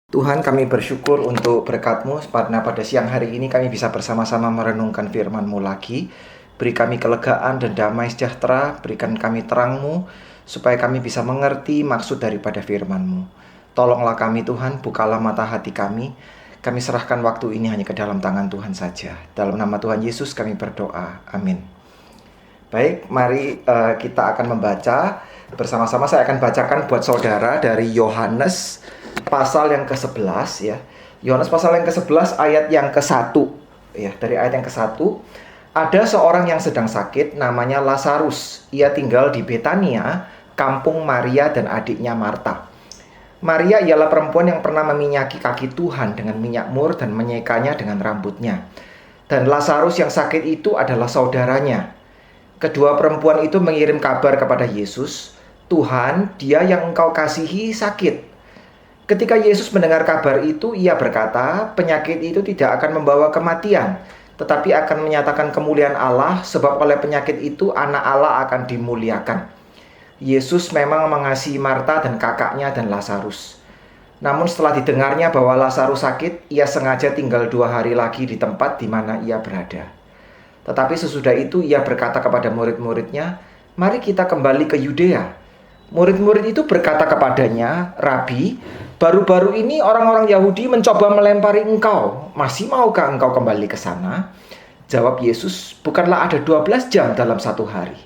Tuhan, kami bersyukur untuk berkat-Mu karena pada siang hari ini kami bisa bersama-sama merenungkan firman-Mu lagi. Beri kami kelegaan dan damai sejahtera, berikan kami terang-Mu, supaya kami bisa mengerti maksud daripada firman-Mu. Tolonglah kami Tuhan, bukalah mata hati kami. Kami serahkan waktu ini hanya ke dalam tangan Tuhan saja. Dalam nama Tuhan Yesus kami berdoa. Amin. Baik, mari kita akan membaca bersama-sama. Saya akan bacakan buat saudara dari Yohanes pasal yang ke-11 ya. Yohanes pasal yang ke-11 ayat yang ke-1 ya. Dari ayat yang ke-1, ada seorang yang sedang sakit namanya Lazarus. Ia tinggal di Betania, kampung Maria dan adiknya Marta. Maria ialah perempuan yang pernah meminyaki kaki Tuhan dengan minyak mur dan menyekanya dengan rambutnya. Dan Lazarus yang sakit itu adalah saudaranya. Kedua perempuan itu mengirim kabar kepada Yesus, "Tuhan, dia yang engkau kasihi sakit." Ketika Yesus mendengar kabar itu, ia berkata, penyakit itu tidak akan membawa kematian, tetapi akan menyatakan kemuliaan Allah, sebab oleh penyakit itu anak Allah akan dimuliakan. Yesus memang mengasihi Marta dan kakaknya dan Lazarus. Namun setelah didengarnya bahwa Lazarus sakit, ia sengaja tinggal 2 hari lagi di tempat di mana ia berada. Tetapi sesudah itu ia berkata kepada murid-muridnya, "Mari kita kembali ke Yudea." Murid-murid itu berkata kepadanya, "Rabi, baru-baru ini orang-orang Yahudi mencoba melempari engkau. Masih maukah engkau kembali ke sana?" Jawab Yesus, "Bukanlah ada 12 jam dalam satu hari.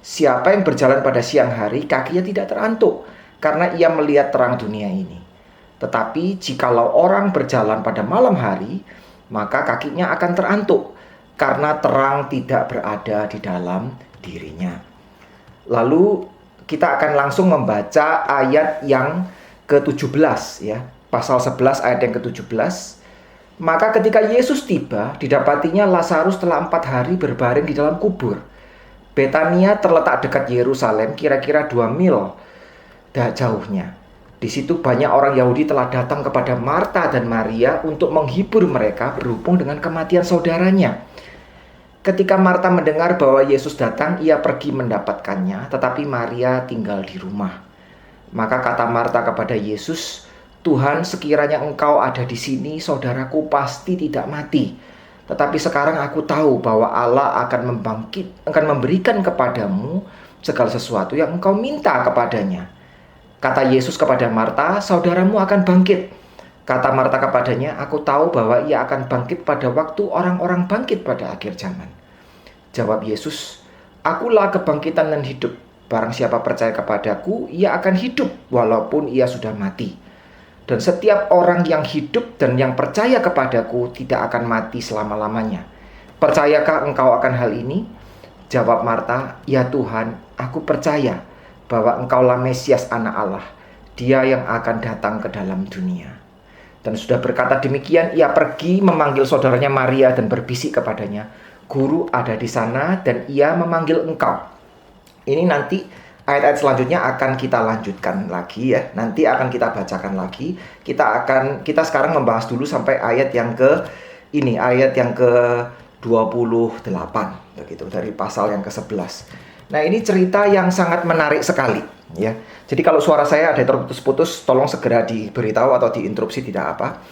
Siapa yang berjalan pada siang hari, kakinya tidak terantuk, karena ia melihat terang dunia ini. Tetapi jikalau orang berjalan pada malam hari, maka kakinya akan terantuk, karena terang tidak berada di dalam dirinya." Lalu kita akan langsung membaca ayat yang ke-17 ya. Pasal 11 ayat yang ke-17. Maka ketika Yesus tiba, didapatinya Lazarus telah 4 hari berbaring di dalam kubur. Betania terletak dekat Yerusalem, kira-kira 2 mil jauhnya. Di situ banyak orang Yahudi telah datang kepada Marta dan Maria untuk menghibur mereka berhubung dengan kematian saudaranya. Ketika Marta mendengar bahwa Yesus datang, ia pergi mendapatkannya, tetapi Maria tinggal di rumah. Maka kata Marta kepada Yesus, "Tuhan, sekiranya engkau ada di sini, saudaraku pasti tidak mati. Tetapi sekarang aku tahu bahwa Allah akan memberikan kepadamu segala sesuatu yang engkau minta kepadanya." Kata Yesus kepada Marta, "Saudaramu akan bangkit." Kata Marta kepadanya, "Aku tahu bahwa ia akan bangkit pada waktu orang-orang bangkit pada akhir zaman." Jawab Yesus, "Akulah kebangkitan dan hidup. Barang siapa percaya kepadaku, ia akan hidup walaupun ia sudah mati. Dan setiap orang yang hidup dan yang percaya kepadaku tidak akan mati selama-lamanya. Percayakah engkau akan hal ini?" Jawab Marta, "Ya Tuhan, aku percaya bahwa engkaulah Mesias anak Allah, dia yang akan datang ke dalam dunia." Dan sudah berkata demikian, ia pergi memanggil saudaranya Maria dan berbisik kepadanya, "Guru ada di sana dan ia memanggil engkau." Ini nanti ayat-ayat selanjutnya akan kita lanjutkan lagi ya. Nanti akan kita bacakan lagi. Kita sekarang membahas dulu sampai ayat yang ke-28 begitu, dari pasal yang ke-11. Nah, ini cerita yang sangat menarik sekali ya. Jadi kalau suara saya ada terputus-putus, tolong segera diberitahu atau diinterupsi, tidak apa.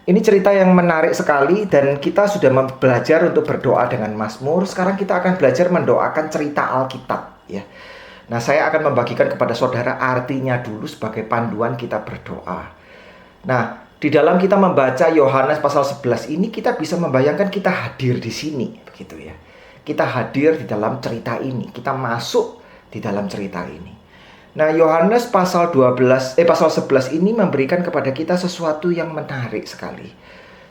Ini cerita yang menarik sekali dan kita sudah belajar untuk berdoa dengan Mazmur. Sekarang kita akan belajar mendoakan cerita Alkitab ya. Nah, saya akan membagikan kepada saudara artinya dulu sebagai panduan kita berdoa. Nah, di dalam kita membaca Yohanes pasal 11 ini, kita bisa membayangkan kita hadir di sini begitu ya. Kita hadir di dalam cerita ini, kita masuk di dalam cerita ini. Nah, Yohanes pasal 11 ini memberikan kepada kita sesuatu yang menarik sekali.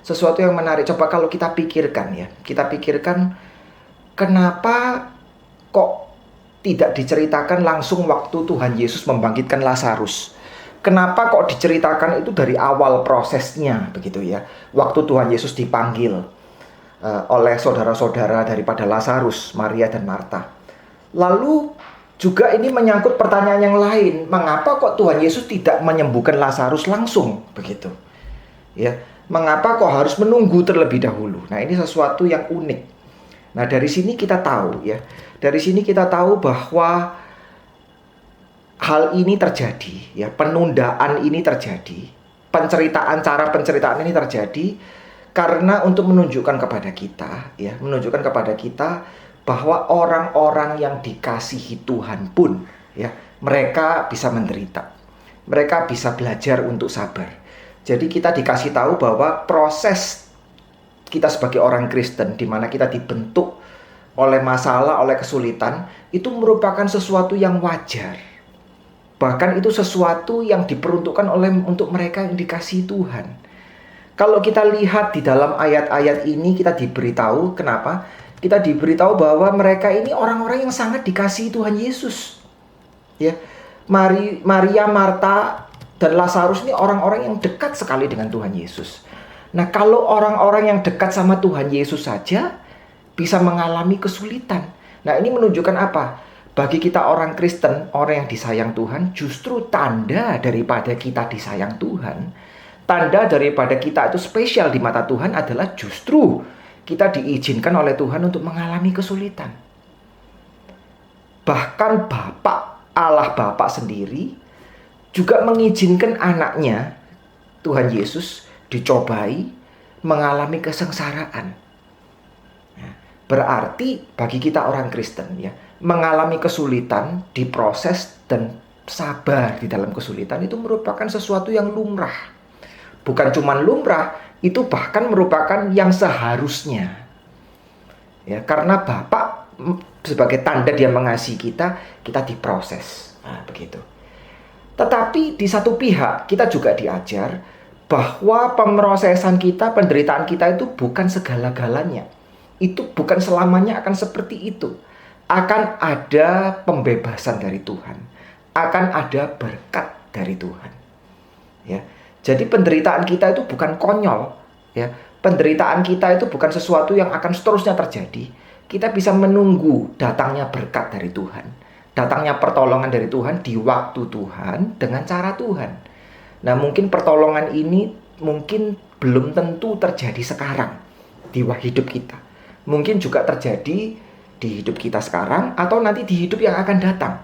Sesuatu yang menarik. Coba kalau kita pikirkan ya. Kita pikirkan kenapa kok tidak diceritakan langsung waktu Tuhan Yesus membangkitkan Lazarus. Kenapa kok diceritakan itu dari awal prosesnya begitu ya. Waktu Tuhan Yesus dipanggil oleh saudara-saudara daripada Lazarus, Maria dan Marta. Lalu juga ini menyangkut pertanyaan yang lain. Mengapa kok Tuhan Yesus tidak menyembuhkan Lazarus langsung begitu? Ya, mengapa kok harus menunggu terlebih dahulu? Nah, ini sesuatu yang unik. Nah, dari sini kita tahu ya. Dari sini kita tahu bahwa hal ini terjadi ya, penundaan ini terjadi cara penceritaan ini terjadi karena untuk menunjukkan kepada kita, ya, menunjukkan kepada kita bahwa orang-orang yang dikasihi Tuhan pun, ya, mereka bisa menderita. Mereka bisa belajar untuk sabar. Jadi kita dikasih tahu bahwa proses kita sebagai orang Kristen, di mana kita dibentuk oleh masalah, oleh kesulitan, itu merupakan sesuatu yang wajar. Bahkan itu sesuatu yang diperuntukkan untuk mereka yang dikasihi Tuhan. Kalau kita lihat di dalam ayat-ayat ini, kita diberitahu, kenapa? Kita diberitahu bahwa mereka ini orang-orang yang sangat dikasihi Tuhan Yesus. Ya, Maria, Marta, dan Lazarus ini orang-orang yang dekat sekali dengan Tuhan Yesus. Nah, kalau orang-orang yang dekat sama Tuhan Yesus saja bisa mengalami kesulitan. Nah, ini menunjukkan apa? Bagi kita orang Kristen, orang yang disayang Tuhan, justru tanda daripada kita disayang Tuhan, tanda daripada kita itu spesial di mata Tuhan adalah justru kita diizinkan oleh Tuhan untuk mengalami kesulitan. Bahkan Allah Bapa sendiri juga mengizinkan anaknya, Tuhan Yesus, dicobai, mengalami kesengsaraan. Berarti bagi kita orang Kristen, ya, mengalami kesulitan, diproses dan sabar di dalam kesulitan itu merupakan sesuatu yang lumrah. Bukan cuma lumrah, itu bahkan merupakan yang seharusnya. Ya, karena Bapa sebagai tanda Dia mengasihi kita, kita diproses. Nah, begitu. Tetapi di satu pihak kita juga diajar bahwa pemrosesan kita, penderitaan kita itu bukan segala-galanya. Itu bukan selamanya akan seperti itu. Akan ada pembebasan dari Tuhan. Akan ada berkat dari Tuhan. Ya. Jadi penderitaan kita itu bukan konyol. Ya. Penderitaan kita itu bukan sesuatu yang akan seterusnya terjadi. Kita bisa menunggu datangnya berkat dari Tuhan. Datangnya pertolongan dari Tuhan di waktu Tuhan dengan cara Tuhan. Nah, mungkin pertolongan ini mungkin belum tentu terjadi sekarang di hidup kita. Mungkin juga terjadi di hidup kita sekarang atau nanti di hidup yang akan datang.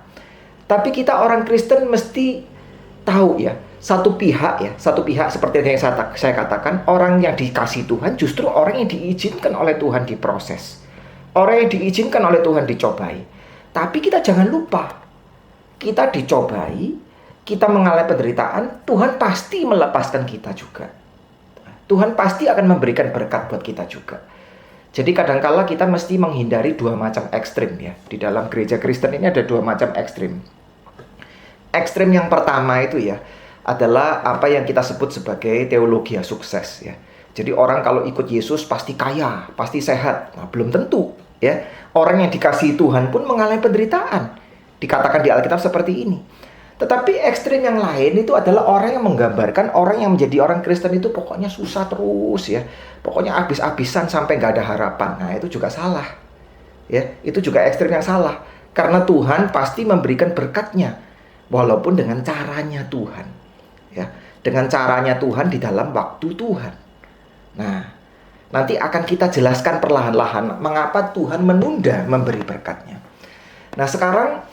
Tapi kita orang Kristen mesti tahu, ya, satu pihak seperti yang saya katakan, orang yang dikasihi Tuhan justru orang yang diizinkan oleh Tuhan diproses. Orang yang diizinkan oleh Tuhan dicobai. Tapi kita jangan lupa, kita dicobai, kita mengalami penderitaan, Tuhan pasti melepaskan kita juga. Tuhan pasti akan memberikan berkat buat kita juga. Jadi kadangkala kita mesti menghindari dua macam ekstrim, ya. Di dalam gereja Kristen ini ada dua macam ekstrim. Ekstrim yang pertama itu, ya, adalah apa yang kita sebut sebagai teologi sukses, ya. Jadi orang kalau ikut Yesus pasti kaya, pasti sehat. Nah, belum tentu, ya. Orang yang dikasihi Tuhan pun mengalami penderitaan. Dikatakan di Alkitab seperti ini. Tetapi ekstrim yang lain itu adalah orang yang menggambarkan orang yang menjadi orang Kristen itu pokoknya susah terus, ya. Pokoknya habis-habisan sampai nggak ada harapan. Nah, itu juga salah. Ya, itu juga ekstrim yang salah. Karena Tuhan pasti memberikan berkatnya. Walaupun dengan caranya Tuhan. Ya, dengan caranya Tuhan di dalam waktu Tuhan. Nah, nanti akan kita jelaskan perlahan-lahan mengapa Tuhan menunda memberi berkatnya. Nah, sekarang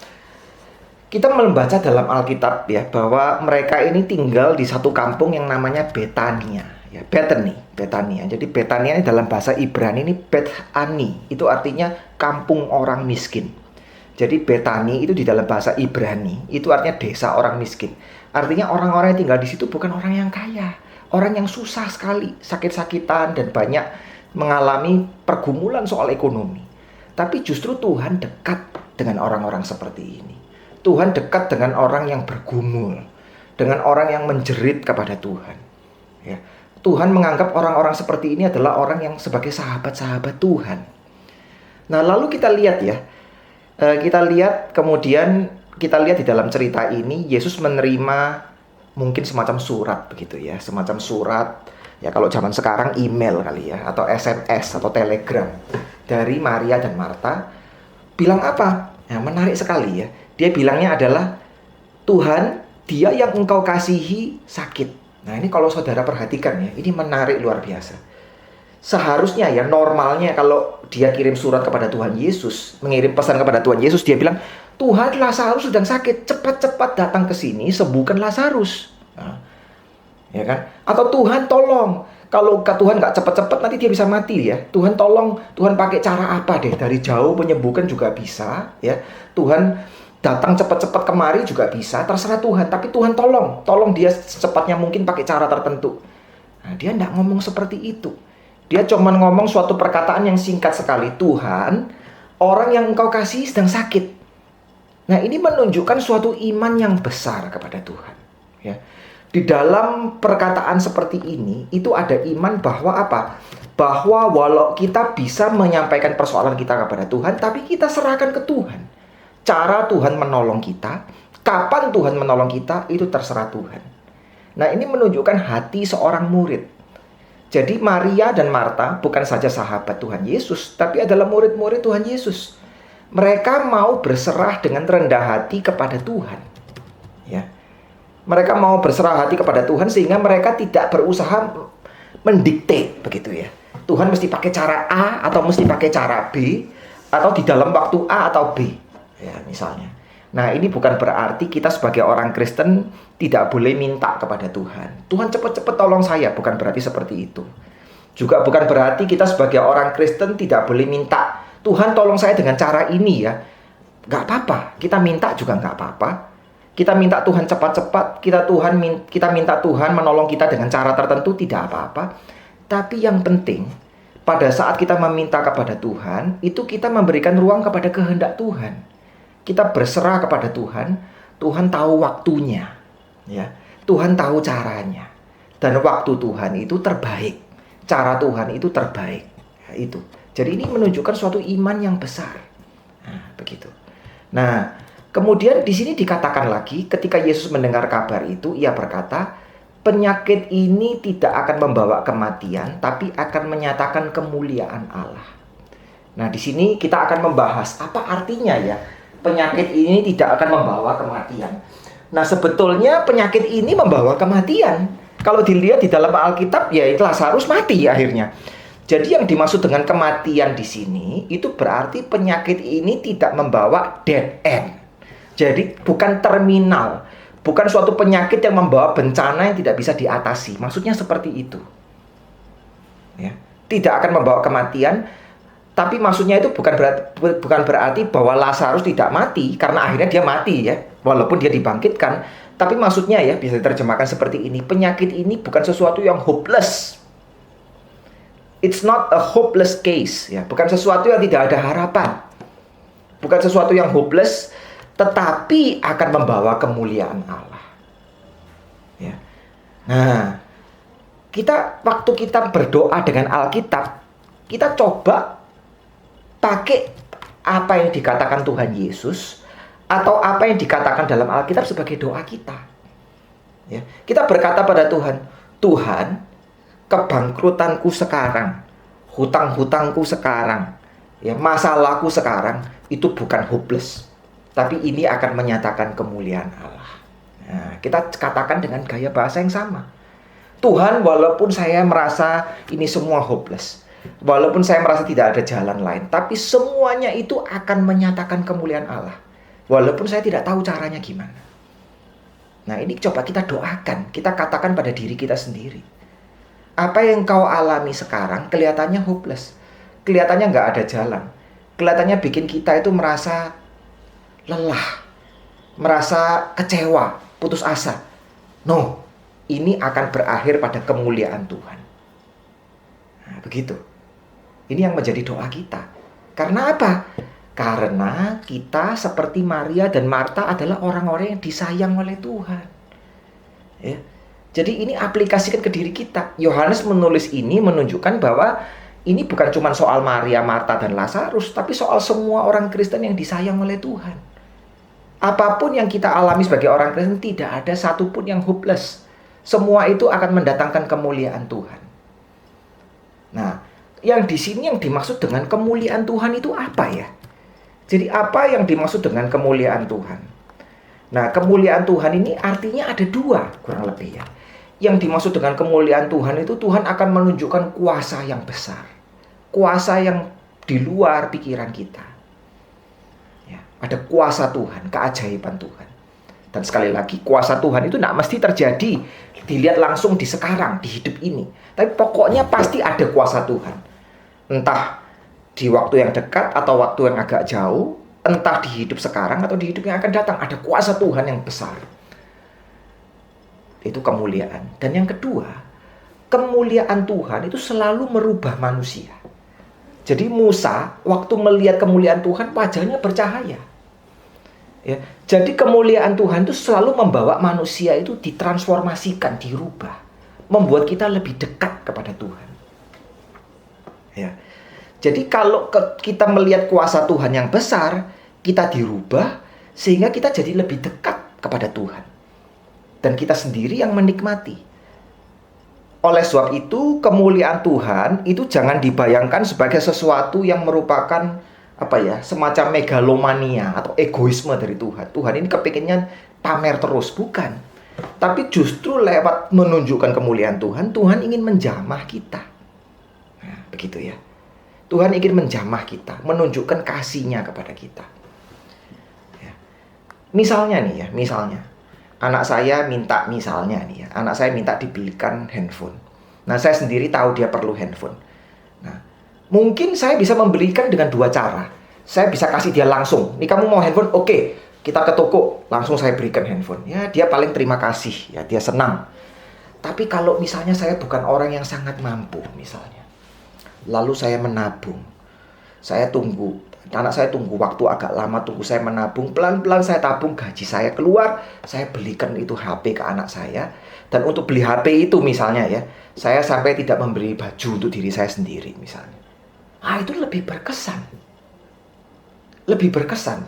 kita membaca dalam Alkitab, ya, bahwa mereka ini tinggal di satu kampung yang namanya Betania, ya, Betania. Jadi Betania ini dalam bahasa Ibrani ini Bet-Ani, itu artinya kampung orang miskin. Jadi Betani itu di dalam bahasa Ibrani itu artinya desa orang miskin. Artinya orang-orang yang tinggal di situ bukan orang yang kaya, orang yang susah sekali, sakit-sakitan dan banyak mengalami pergumulan soal ekonomi. Tapi justru Tuhan dekat dengan orang-orang seperti ini. Tuhan dekat dengan orang yang bergumul, dengan orang yang menjerit kepada Tuhan. Ya. Tuhan menganggap orang-orang seperti ini adalah orang yang sebagai sahabat-sahabat Tuhan. Nah, lalu kita lihat, ya, kemudian kita lihat di dalam cerita ini Yesus menerima mungkin semacam surat begitu, ya, semacam surat, ya, kalau zaman sekarang email kali, ya, atau SMS atau telegram dari Maria dan Marta. Bilang apa? Nah, menarik sekali, ya. Dia bilangnya adalah, Tuhan, dia yang engkau kasihi sakit. Nah, ini kalau saudara perhatikan, ya, ini menarik luar biasa. Seharusnya, ya, normalnya kalau dia kirim surat kepada Tuhan Yesus, mengirim pesan kepada Tuhan Yesus, dia bilang, Tuhan, Lazarus sedang sakit, cepat-cepat datang ke sini, sembuhkan Lazarus. Nah, ya kan? Atau Tuhan tolong, kalau Tuhan nggak cepet-cepet nanti dia bisa mati ya. Tuhan tolong, Tuhan pakai cara apa deh? Dari jauh menyembuhkan juga bisa, ya. Tuhan datang cepet-cepet kemari juga bisa, terserah Tuhan. Tapi Tuhan tolong dia secepatnya mungkin pakai cara tertentu. Nah, dia nggak ngomong seperti itu. Dia cuma ngomong suatu perkataan yang singkat sekali. Tuhan, orang yang engkau kasih sedang sakit. Nah, ini menunjukkan suatu iman yang besar kepada Tuhan. Ya. Di dalam perkataan seperti ini, itu ada iman bahwa apa? Bahwa walau kita bisa menyampaikan persoalan kita kepada Tuhan, tapi kita serahkan ke Tuhan. Cara Tuhan menolong kita, kapan Tuhan menolong kita, itu terserah Tuhan. Nah, ini menunjukkan hati seorang murid. Jadi Maria dan Marta bukan saja sahabat Tuhan Yesus, tapi adalah murid-murid Tuhan Yesus. Mereka mau berserah dengan rendah hati kepada Tuhan. Ya. Mereka mau berserah hati kepada Tuhan sehingga mereka tidak berusaha mendikte begitu ya. Tuhan mesti pakai cara A atau mesti pakai cara B atau di dalam waktu A atau B. Ya, misalnya. Nah, ini bukan berarti kita sebagai orang Kristen tidak boleh minta kepada Tuhan. Tuhan cepat-cepat tolong saya, bukan berarti seperti itu. Juga bukan berarti kita sebagai orang Kristen tidak boleh minta, Tuhan tolong saya dengan cara ini ya. Gak apa-apa, kita minta juga gak apa-apa. Kita minta Tuhan cepat-cepat, kita minta Tuhan menolong kita dengan cara tertentu, tidak apa-apa. Tapi yang penting, pada saat kita meminta kepada Tuhan, itu kita memberikan ruang kepada kehendak Tuhan. Kita berserah kepada Tuhan, Tuhan tahu waktunya, ya. Tuhan tahu caranya. Dan waktu Tuhan itu terbaik. Cara Tuhan itu terbaik. Ya, itu. Jadi ini menunjukkan suatu iman yang besar. Nah, begitu. Nah, kemudian di sini dikatakan lagi, ketika Yesus mendengar kabar itu, ia berkata, penyakit ini tidak akan membawa kematian, tapi akan menyatakan kemuliaan Allah. Nah, di sini kita akan membahas apa artinya ya. Penyakit ini tidak akan membawa kematian. Nah, sebetulnya penyakit ini membawa kematian. Kalau dilihat di dalam Alkitab, ya Lazarus mati akhirnya. Jadi yang dimaksud dengan kematian di sini, itu berarti penyakit ini tidak membawa dead end. Jadi bukan terminal. Bukan suatu penyakit yang membawa bencana yang tidak bisa diatasi. Maksudnya seperti itu. Ya. Tidak akan membawa kematian. Tapi maksudnya itu bukan berarti bahwa Lazarus tidak mati, karena akhirnya dia mati ya, walaupun dia dibangkitkan. Tapi maksudnya ya, bisa diterjemahkan seperti ini, penyakit ini bukan sesuatu yang hopeless. It's not a hopeless case ya, bukan sesuatu yang tidak ada harapan. Bukan sesuatu yang hopeless, tetapi akan membawa kemuliaan Allah. Ya. Nah, waktu kita berdoa dengan Alkitab, kita coba pakai apa yang dikatakan Tuhan Yesus atau apa yang dikatakan dalam Alkitab sebagai doa kita. Ya, kita berkata pada Tuhan, Tuhan, kebangkrutanku sekarang, hutang-hutangku sekarang, ya, masalahku sekarang itu bukan hopeless, tapi ini akan menyatakan kemuliaan Allah. Nah, kita katakan dengan gaya bahasa yang sama. Tuhan, walaupun saya merasa ini semua hopeless, walaupun saya merasa tidak ada jalan lain, tapi semuanya itu akan menyatakan kemuliaan Allah. Walaupun saya tidak tahu caranya gimana. Nah, ini coba kita doakan. Kita katakan pada diri kita sendiri. Apa yang kau alami sekarang kelihatannya hopeless. Kelihatannya nggak ada jalan. Kelihatannya bikin kita itu merasa lelah. Merasa kecewa, putus asa. No, ini akan berakhir pada kemuliaan Tuhan. Nah, begitu. Ini yang menjadi doa kita. Karena apa? Karena kita seperti Maria dan Marta adalah orang-orang yang disayang oleh Tuhan. Ya. Jadi ini aplikasikan ke diri kita. Yohanes menulis ini menunjukkan bahwa ini bukan cuma soal Maria, Marta, dan Lazarus, tapi soal semua orang Kristen yang disayang oleh Tuhan. Apapun yang kita alami sebagai orang Kristen, tidak ada satupun yang hopeless. Semua itu akan mendatangkan kemuliaan Tuhan. Nah, yang di sini yang dimaksud dengan kemuliaan Tuhan itu apa ya? Jadi apa yang dimaksud dengan kemuliaan Tuhan? Nah, kemuliaan Tuhan ini artinya ada dua kurang lebih ya. Yang dimaksud dengan kemuliaan Tuhan itu Tuhan akan menunjukkan kuasa yang besar. Kuasa yang di luar pikiran kita. Ya, ada kuasa Tuhan, keajaiban Tuhan. Dan sekali lagi, kuasa Tuhan itu tidak mesti terjadi dilihat langsung di sekarang, di hidup ini. Tapi pokoknya pasti ada kuasa Tuhan. Entah di waktu yang dekat atau waktu yang agak jauh, entah di hidup sekarang atau di hidup yang akan datang, ada kuasa Tuhan yang besar. Itu kemuliaan. Dan yang kedua, kemuliaan Tuhan itu selalu merubah manusia. Jadi Musa waktu melihat kemuliaan Tuhan, wajahnya bercahaya. Ya, jadi kemuliaan Tuhan itu selalu membawa manusia itu ditransformasikan, dirubah, membuat kita lebih dekat kepada Tuhan. Ya. Jadi kalau kita melihat kuasa Tuhan yang besar, kita dirubah sehingga kita jadi lebih dekat kepada Tuhan. Dan kita sendiri yang menikmati. Oleh sebab itu, kemuliaan Tuhan itu jangan dibayangkan sebagai sesuatu yang merupakan semacam megalomania atau egoisme dari Tuhan. Tuhan ini kepinginnya pamer terus, bukan. Tapi justru lewat menunjukkan kemuliaan Tuhan, Tuhan ingin menjamah kita. Nah, begitu ya. Tuhan ingin menjamah kita, menunjukkan kasih-Nya kepada kita. Ya. Misalnya anak saya minta dibelikan handphone. Nah, saya sendiri tahu dia perlu handphone. Nah, mungkin saya bisa membelikan dengan dua cara. Saya bisa kasih dia langsung. Nih, kamu mau handphone? Oke, kita ke toko. Langsung saya berikan handphone. Ya, dia paling terima kasih. Ya, dia senang. Tapi kalau misalnya saya bukan orang yang sangat mampu misalnya. Lalu saya menabung. Saya tunggu. Anak saya tunggu waktu agak lama. Tunggu saya menabung. Pelan-pelan saya tabung. Gaji saya keluar. Saya belikan itu HP ke anak saya. Dan untuk beli HP itu misalnya ya, saya sampai tidak membeli baju untuk diri saya sendiri misalnya. Itu lebih berkesan. Lebih berkesan.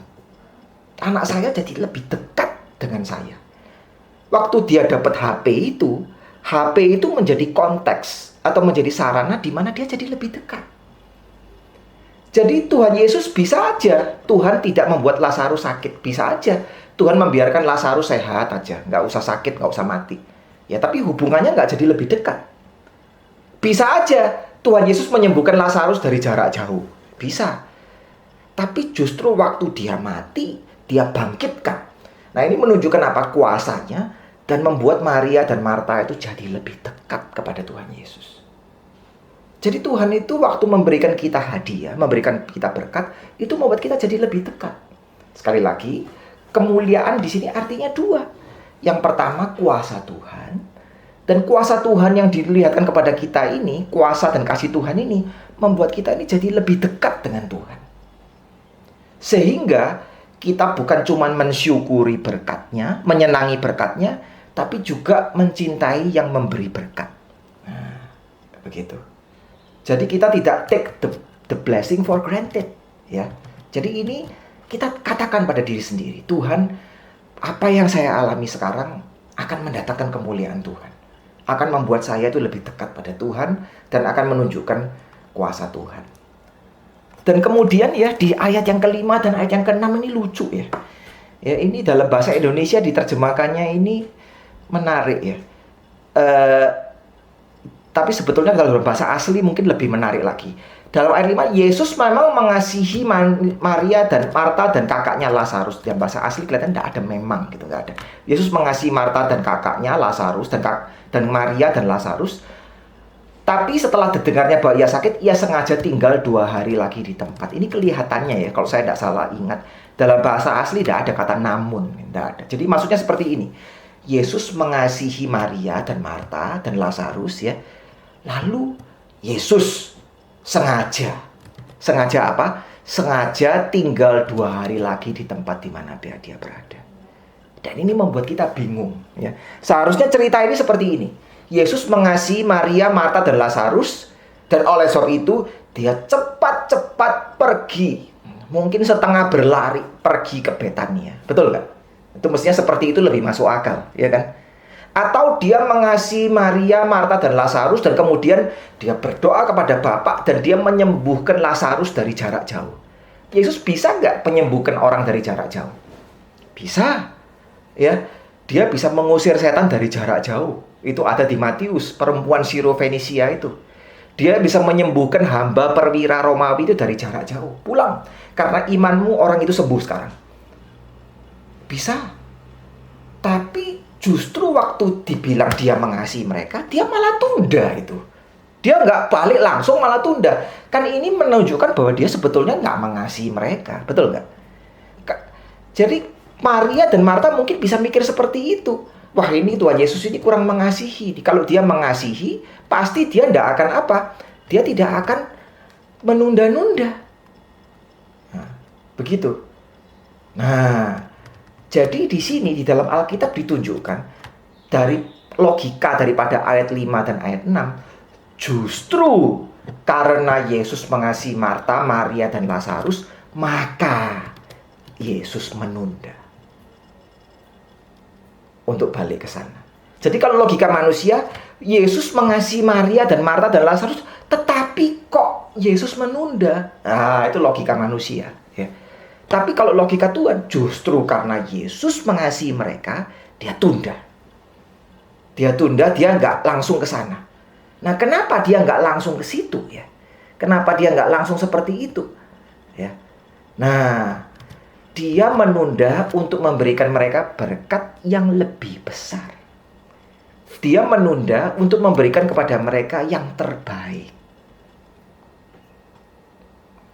Anak saya jadi lebih dekat dengan saya. Waktu dia dapat HP itu menjadi konteks atau menjadi sarana di mana dia jadi lebih dekat. Jadi Tuhan Yesus bisa aja, Tuhan tidak membuat Lazarus sakit. Bisa aja Tuhan membiarkan Lazarus sehat aja, nggak usah sakit, nggak usah mati. Ya, tapi hubungannya nggak jadi lebih dekat. Bisa aja Tuhan Yesus menyembuhkan Lazarus dari jarak jauh. Bisa. Tapi justru waktu dia mati, dia bangkitkan. Nah, ini menunjukkan apa? Kuasanya, dan membuat Maria dan Marta itu jadi lebih dekat kepada Tuhan Yesus. Jadi Tuhan itu waktu memberikan kita hadiah, memberikan kita berkat, itu membuat kita jadi lebih dekat. Sekali lagi, kemuliaan di sini artinya dua. Yang pertama, kuasa Tuhan. Dan kuasa Tuhan yang dilihatkan kepada kita ini, kuasa dan kasih Tuhan ini, membuat kita ini jadi lebih dekat dengan Tuhan. Sehingga kita bukan cuma mensyukuri berkatnya, menyenangi berkatnya, tapi juga mencintai yang memberi berkat. Nah, begitu. Jadi kita tidak take the blessing for granted, ya. Jadi ini kita katakan pada diri sendiri, Tuhan, apa yang saya alami sekarang akan mendatangkan kemuliaan Tuhan. Akan membuat saya itu lebih dekat pada Tuhan dan akan menunjukkan kuasa Tuhan. Dan kemudian ya di ayat yang kelima dan ayat yang keenam ini lucu ya. Ya, ini dalam bahasa Indonesia diterjemahkannya ini menarik ya. Tapi sebetulnya dalam bahasa asli mungkin lebih menarik lagi. Dalam ayat 5, Yesus memang mengasihi Maria dan Marta dan kakaknya Lazarus. Dalam bahasa asli kelihatan tidak ada memang gitu, nggak ada. Yesus mengasihi Marta dan kakaknya Lazarus dan Maria dan Lazarus. Tapi setelah didengarnya bahwa ia sakit, ia sengaja tinggal 2 hari lagi di tempat. Ini kelihatannya ya, kalau saya tidak salah ingat, dalam bahasa asli tidak ada kata namun, tidak ada. Jadi maksudnya seperti ini. Yesus mengasihi Maria dan Marta dan Lazarus ya. Lalu Yesus sengaja apa? Sengaja tinggal 2 hari lagi di tempat di mana dia berada. Dan ini membuat kita bingung ya. Seharusnya cerita ini seperti ini. Yesus mengasihi Maria, Marta, dan Lazarus. Dan oleh sebab itu dia cepat-cepat pergi. Mungkin setengah berlari pergi ke Betania. Betul nggak? Itu mestinya seperti itu lebih masuk akal, ya kan? Atau dia mengasihi Maria, Marta, dan Lazarus dan kemudian dia berdoa kepada Bapa dan dia menyembuhkan Lazarus dari jarak jauh. Yesus bisa nggak menyembuhkan orang dari jarak jauh? Bisa. Ya, dia bisa mengusir setan dari jarak jauh. Itu ada di Matius, perempuan Sirofenisia itu. Dia bisa menyembuhkan hamba perwira Romawi itu dari jarak jauh. Pulang. Karena imanmu orang itu sembuh sekarang. Bisa. Tapi justru waktu dibilang dia mengasihi mereka, dia malah tunda itu. Dia nggak balik langsung, malah tunda. Kan ini menunjukkan bahwa dia sebetulnya nggak mengasihi mereka. Betul nggak? Jadi Maria dan Marta mungkin bisa mikir seperti itu. Wah, ini Tuhan Yesus ini kurang mengasihi. Kalau dia mengasihi, pasti dia tidak akan apa? Dia tidak akan menunda-nunda. Nah, begitu. Nah, jadi di sini di dalam Alkitab ditunjukkan dari logika daripada ayat 5 dan ayat 6, justru karena Yesus mengasihi Marta, Maria dan Lazarus, maka Yesus menunda untuk balik ke sana. Jadi kalau logika manusia, Yesus mengasihi Maria dan Marta dan Lazarus, tetapi kok Yesus menunda? Nah, itu logika manusia, ya. Tapi kalau logika Tuhan, justru karena Yesus mengasihi mereka, dia tunda. Dia tunda, dia nggak langsung ke sana. Nah, kenapa dia nggak langsung ke situ, ya? Kenapa dia nggak langsung seperti itu, ya? Nah, dia menunda untuk memberikan mereka berkat yang lebih besar. Dia menunda untuk memberikan kepada mereka yang terbaik.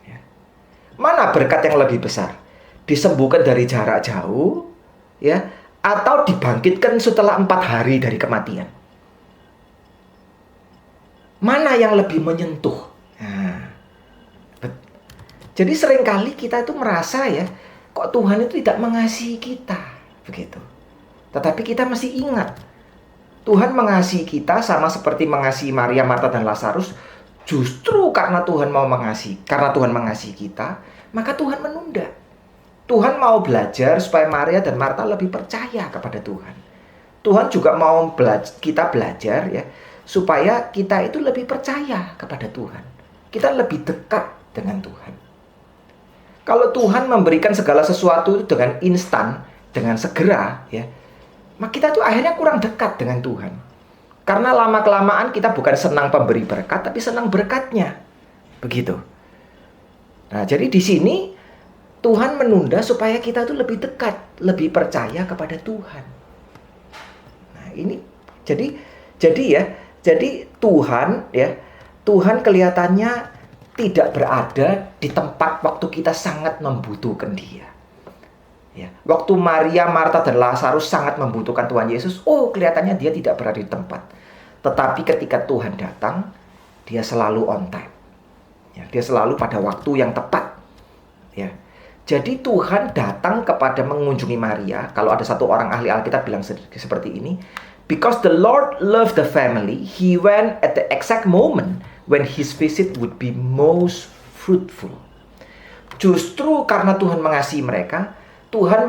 Ya. Mana berkat yang lebih besar? Disembuhkan dari jarak jauh, ya, atau dibangkitkan setelah 4 hari dari kematian? Mana yang lebih menyentuh? Nah, jadi seringkali kita itu merasa, ya, kok Tuhan itu tidak mengasihi kita, begitu. Tetapi kita masih ingat, Tuhan mengasihi kita sama seperti mengasihi Maria, Marta, dan Lazarus. Justru karena Tuhan mengasihi kita, maka Tuhan menunda. Tuhan mau belajar supaya Maria dan Marta lebih percaya kepada Tuhan. Tuhan juga mau kita belajar, ya, supaya kita itu lebih percaya kepada Tuhan. Kita lebih dekat dengan Tuhan. Kalau Tuhan memberikan segala sesuatu itu dengan instan, dengan segera, ya, maka kita tuh akhirnya kurang dekat dengan Tuhan. Karena lama-kelamaan kita bukan senang pemberi berkat, tapi senang berkatnya. Begitu. Nah, jadi di sini Tuhan menunda supaya kita tuh lebih dekat, lebih percaya kepada Tuhan. Nah, ini jadi Tuhan kelihatannya tidak berada di tempat waktu kita sangat membutuhkan Dia. Ya, waktu Maria, Marta, dan Lazarus sangat membutuhkan Tuhan Yesus, kelihatannya Dia tidak berada di tempat. Tetapi ketika Tuhan datang, Dia selalu on time. Ya, Dia selalu pada waktu yang tepat. Ya. Jadi Tuhan datang kepada mengunjungi Maria. Kalau ada satu orang ahli Alkitab bilang seperti ini, because the Lord loved the family, He went at the exact moment when His visit would be most fruitful. Justru karena Tuhan mengasihi mereka, Tuhan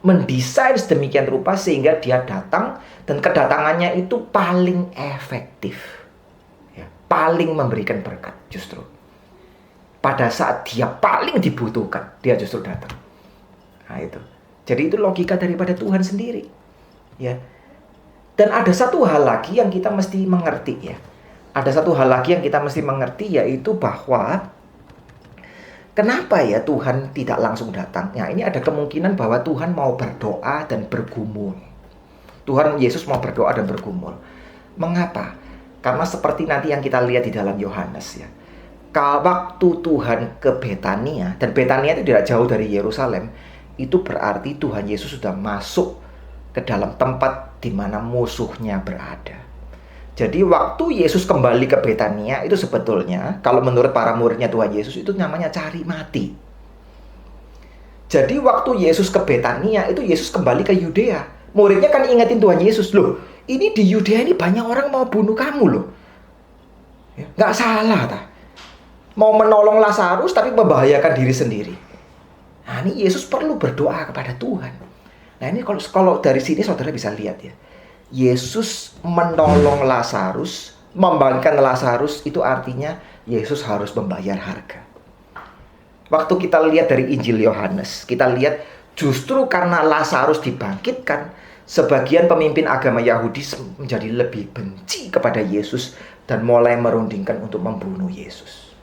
mendesain sedemikian rupa sehingga Dia datang, dan kedatangannya itu paling efektif, ya, paling memberikan berkat. Justru pada saat Dia paling dibutuhkan, Dia justru datang. Nah, itu. Jadi itu logika daripada Tuhan sendiri, ya. Dan ada satu hal lagi yang kita mesti mengerti, ya. Ada satu hal lagi yang kita mesti mengerti, yaitu bahwa kenapa, ya, Tuhan tidak langsung datang? Ya, ini ada kemungkinan bahwa Tuhan mau berdoa dan bergumul. Tuhan Yesus mau berdoa dan bergumul. Mengapa? Karena seperti nanti yang kita lihat di dalam Yohanes, ya. Waktu Tuhan ke Betania, dan Betania itu tidak jauh dari Yerusalem, itu berarti Tuhan Yesus sudah masuk ke dalam tempat di mana musuhnya berada. Jadi waktu Yesus kembali ke Betania itu sebetulnya, kalau menurut para muridnya Tuhan Yesus, itu namanya cari mati. Jadi waktu Yesus ke Betania itu Yesus kembali ke Yudea. Muridnya kan ingetin Tuhan Yesus, loh, ini di Yudea ini banyak orang mau bunuh kamu loh. Nggak salah tak? Mau menolong Lazarus tapi membahayakan diri sendiri. Nah, ini Yesus perlu berdoa kepada Tuhan. Nah, ini kalau dari sini saudara bisa lihat, ya. Yesus menolong Lazarus, membangkitkan Lazarus, itu artinya Yesus harus membayar harga. Waktu kita lihat dari Injil Yohanes, kita lihat justru karena Lazarus dibangkitkan, sebagian pemimpin agama Yahudi menjadi lebih benci kepada Yesus dan mulai merundingkan untuk membunuh Yesus.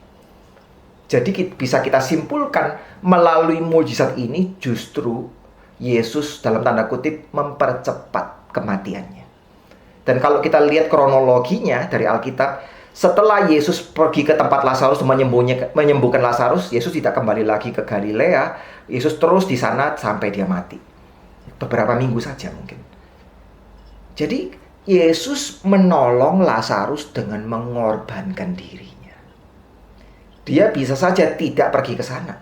Jadi bisa kita simpulkan melalui mujizat ini justru Yesus dalam tanda kutip mempercepat kematiannya. Dan kalau kita lihat kronologinya dari Alkitab, setelah Yesus pergi ke tempat Lazarus menyembuhkan Lazarus, Yesus tidak kembali lagi ke Galilea. Yesus terus di sana sampai dia mati. Beberapa minggu saja mungkin. Jadi Yesus menolong Lazarus dengan mengorbankan dirinya. Dia bisa saja tidak pergi ke sana,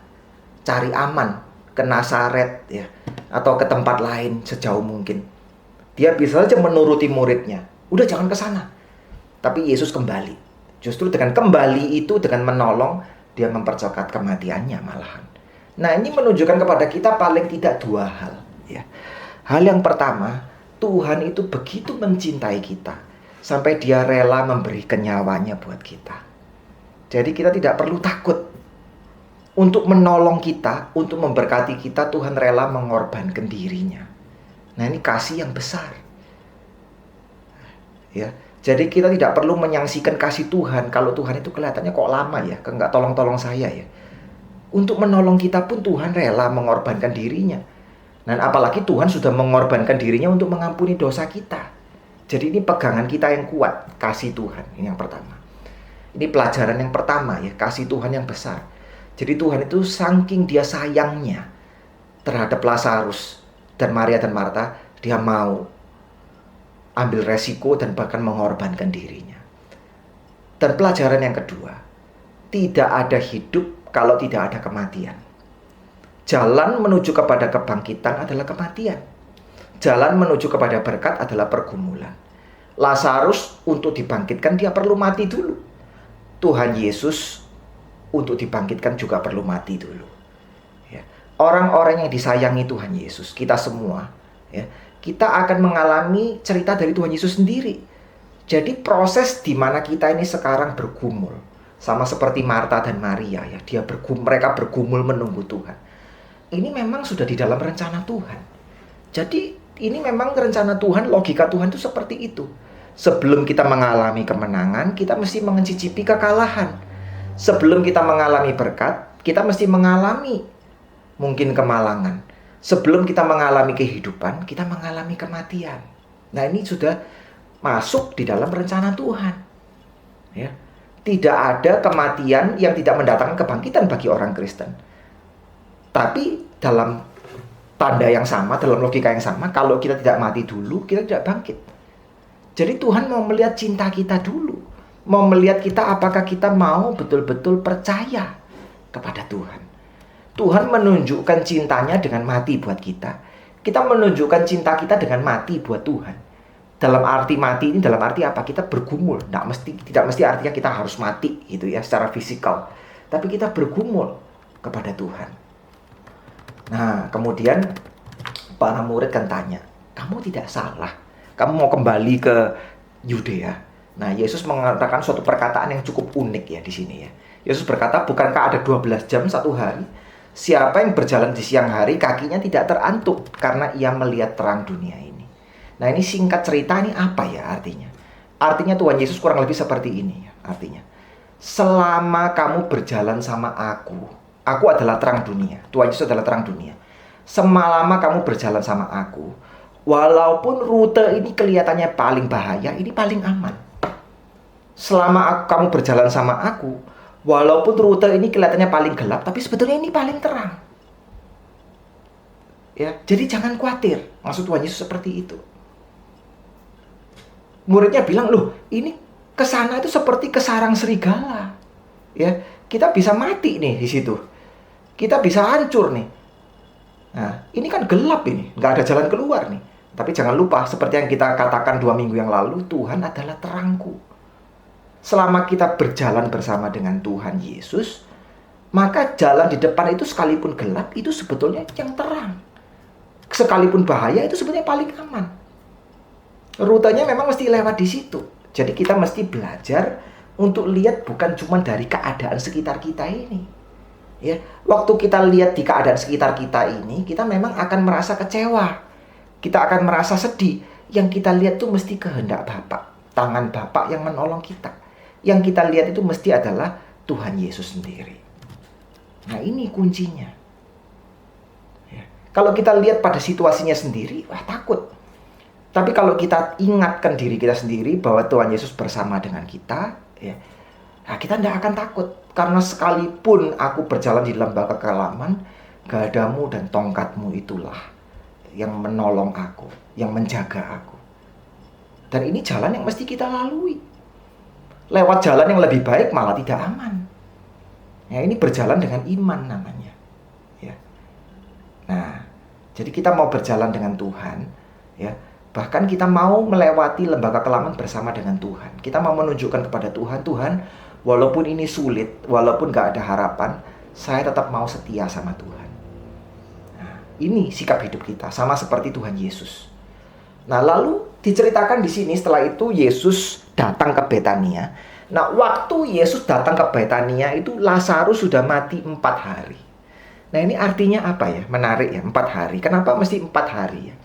cari aman ke Nazaret ya, atau ke tempat lain sejauh mungkin. Dia bisa saja menuruti muridnya, udah jangan ke sana. Tapi Yesus kembali. Justru dengan kembali itu, dengan menolong, dia mempercepat kematiannya malahan. Nah, ini menunjukkan kepada kita paling tidak dua hal ya. Hal yang pertama, Tuhan itu begitu mencintai kita sampai dia rela memberikan nyawanya buat kita. Jadi kita tidak perlu takut untuk menolong kita, untuk memberkati kita. Tuhan rela mengorbankan dirinya. Nah, ini kasih yang besar ya. Jadi kita tidak perlu menyaksikan kasih Tuhan kalau Tuhan itu kelihatannya kok lama ya, nggak tolong-tolong saya ya. Untuk menolong kita pun Tuhan rela mengorbankan dirinya. Dan apalagi Tuhan sudah mengorbankan dirinya untuk mengampuni dosa kita. Jadi ini pegangan kita yang kuat, kasih Tuhan. Ini yang pertama. Ini pelajaran yang pertama ya, kasih Tuhan yang besar. Jadi Tuhan itu saking dia sayangnya terhadap Lazarus dan Maria dan Marta, dia mau ambil resiko dan bahkan mengorbankan dirinya. Dan pelajaran yang kedua, tidak ada hidup kalau tidak ada kematian. Jalan menuju kepada kebangkitan adalah kematian. Jalan menuju kepada berkat adalah pergumulan. Lazarus untuk dibangkitkan dia perlu mati dulu. Tuhan Yesus untuk dibangkitkan juga perlu mati dulu. Ya. Orang-orang yang disayangi Tuhan Yesus, kita semua, ya, kita akan mengalami cerita dari Tuhan Yesus sendiri. Jadi proses di mana kita ini sekarang bergumul, sama seperti Marta dan Maria, ya, mereka bergumul menunggu Tuhan. Ini memang sudah di dalam rencana Tuhan. Jadi ini memang rencana Tuhan, logika Tuhan itu seperti itu. Sebelum kita mengalami kemenangan, kita mesti mencicipi kekalahan. Sebelum kita mengalami berkat, kita mesti mengalami mungkin kemalangan. Sebelum kita mengalami kehidupan, kita mengalami kematian. Nah, ini sudah masuk di dalam rencana Tuhan. Ya. Tidak ada kematian yang tidak mendatangkan kebangkitan bagi orang Kristen. Tapi dalam tanda yang sama, dalam logika yang sama, kalau kita tidak mati dulu, kita tidak bangkit. Jadi Tuhan mau melihat cinta kita dulu. Mau melihat kita apakah kita mau betul-betul percaya kepada Tuhan. Tuhan menunjukkan cintanya dengan mati buat kita. Kita menunjukkan cinta kita dengan mati buat Tuhan. Dalam arti mati ini dalam arti apa? Kita bergumul. Tidak mesti artinya kita harus mati gitu ya secara fisikal. Tapi kita bergumul kepada Tuhan. Nah, kemudian para murid kan tanya, kamu tidak salah. Kamu mau kembali ke Yudea. Nah, Yesus mengatakan suatu perkataan yang cukup unik ya di sini ya. Yesus berkata, bukankah ada 12 jam satu hari? Siapa yang berjalan di siang hari, kakinya tidak terantuk karena ia melihat terang dunia ini. Nah, ini singkat cerita ini apa ya artinya? Artinya Tuhan Yesus kurang lebih seperti ini ya, artinya. Selama kamu berjalan sama aku adalah terang dunia. Tuhan Yesus adalah terang dunia. Selama kamu berjalan sama aku, walaupun rute ini kelihatannya paling bahaya, ini paling aman. Selama kamu berjalan sama aku, walaupun rute ini kelihatannya paling gelap, tapi sebetulnya ini paling terang. Ya, jadi jangan khawatir. Maksud Tuhan Yesus seperti itu. Muridnya bilang, loh, ini kesana itu seperti ke sarang serigala. Ya, kita bisa mati nih di situ. Kita bisa hancur nih. Nah, ini kan gelap ini, nggak ada jalan keluar nih. Tapi jangan lupa, seperti yang kita katakan 2 minggu yang lalu, Tuhan adalah terangku. Selama kita berjalan bersama dengan Tuhan Yesus, maka jalan di depan itu sekalipun gelap, itu sebetulnya yang terang. Sekalipun bahaya, itu sebetulnya paling aman. Rutenya memang mesti lewat di situ. Jadi kita mesti belajar untuk lihat bukan cuma dari keadaan sekitar kita ini. Ya, waktu kita lihat di keadaan sekitar kita ini, kita memang akan merasa kecewa. Kita akan merasa sedih. Yang kita lihat itu mesti kehendak Bapa, tangan Bapa yang menolong kita. Yang kita lihat itu mesti adalah Tuhan Yesus sendiri. Nah, ini kuncinya. Ya. Kalau kita lihat pada situasinya sendiri, wah takut. Tapi kalau kita ingatkan diri kita sendiri bahwa Tuhan Yesus bersama dengan kita, ya, nah kita tidak akan takut. Karena sekalipun aku berjalan di lembah kekelaman, gadamu dan tongkatmu itulah yang menolong aku, yang menjaga aku. Dan ini jalan yang mesti kita lalui. Lewat jalan yang lebih baik malah tidak aman. Ya, ini berjalan dengan iman namanya. Ya. Nah, jadi kita mau berjalan dengan Tuhan, ya. Bahkan kita mau melewati lembah kekelaman bersama dengan Tuhan. Kita mau menunjukkan kepada Tuhan, Tuhan, walaupun ini sulit, walaupun gak ada harapan, saya tetap mau setia sama Tuhan. Nah, ini sikap hidup kita, sama seperti Tuhan Yesus. Nah, lalu diceritakan di sini setelah itu Yesus datang ke Betania. Nah, waktu Yesus datang ke Betania itu Lazarus sudah mati 4 hari. Nah, ini artinya apa ya? Menarik ya, 4 hari. Kenapa mesti 4 hari ya?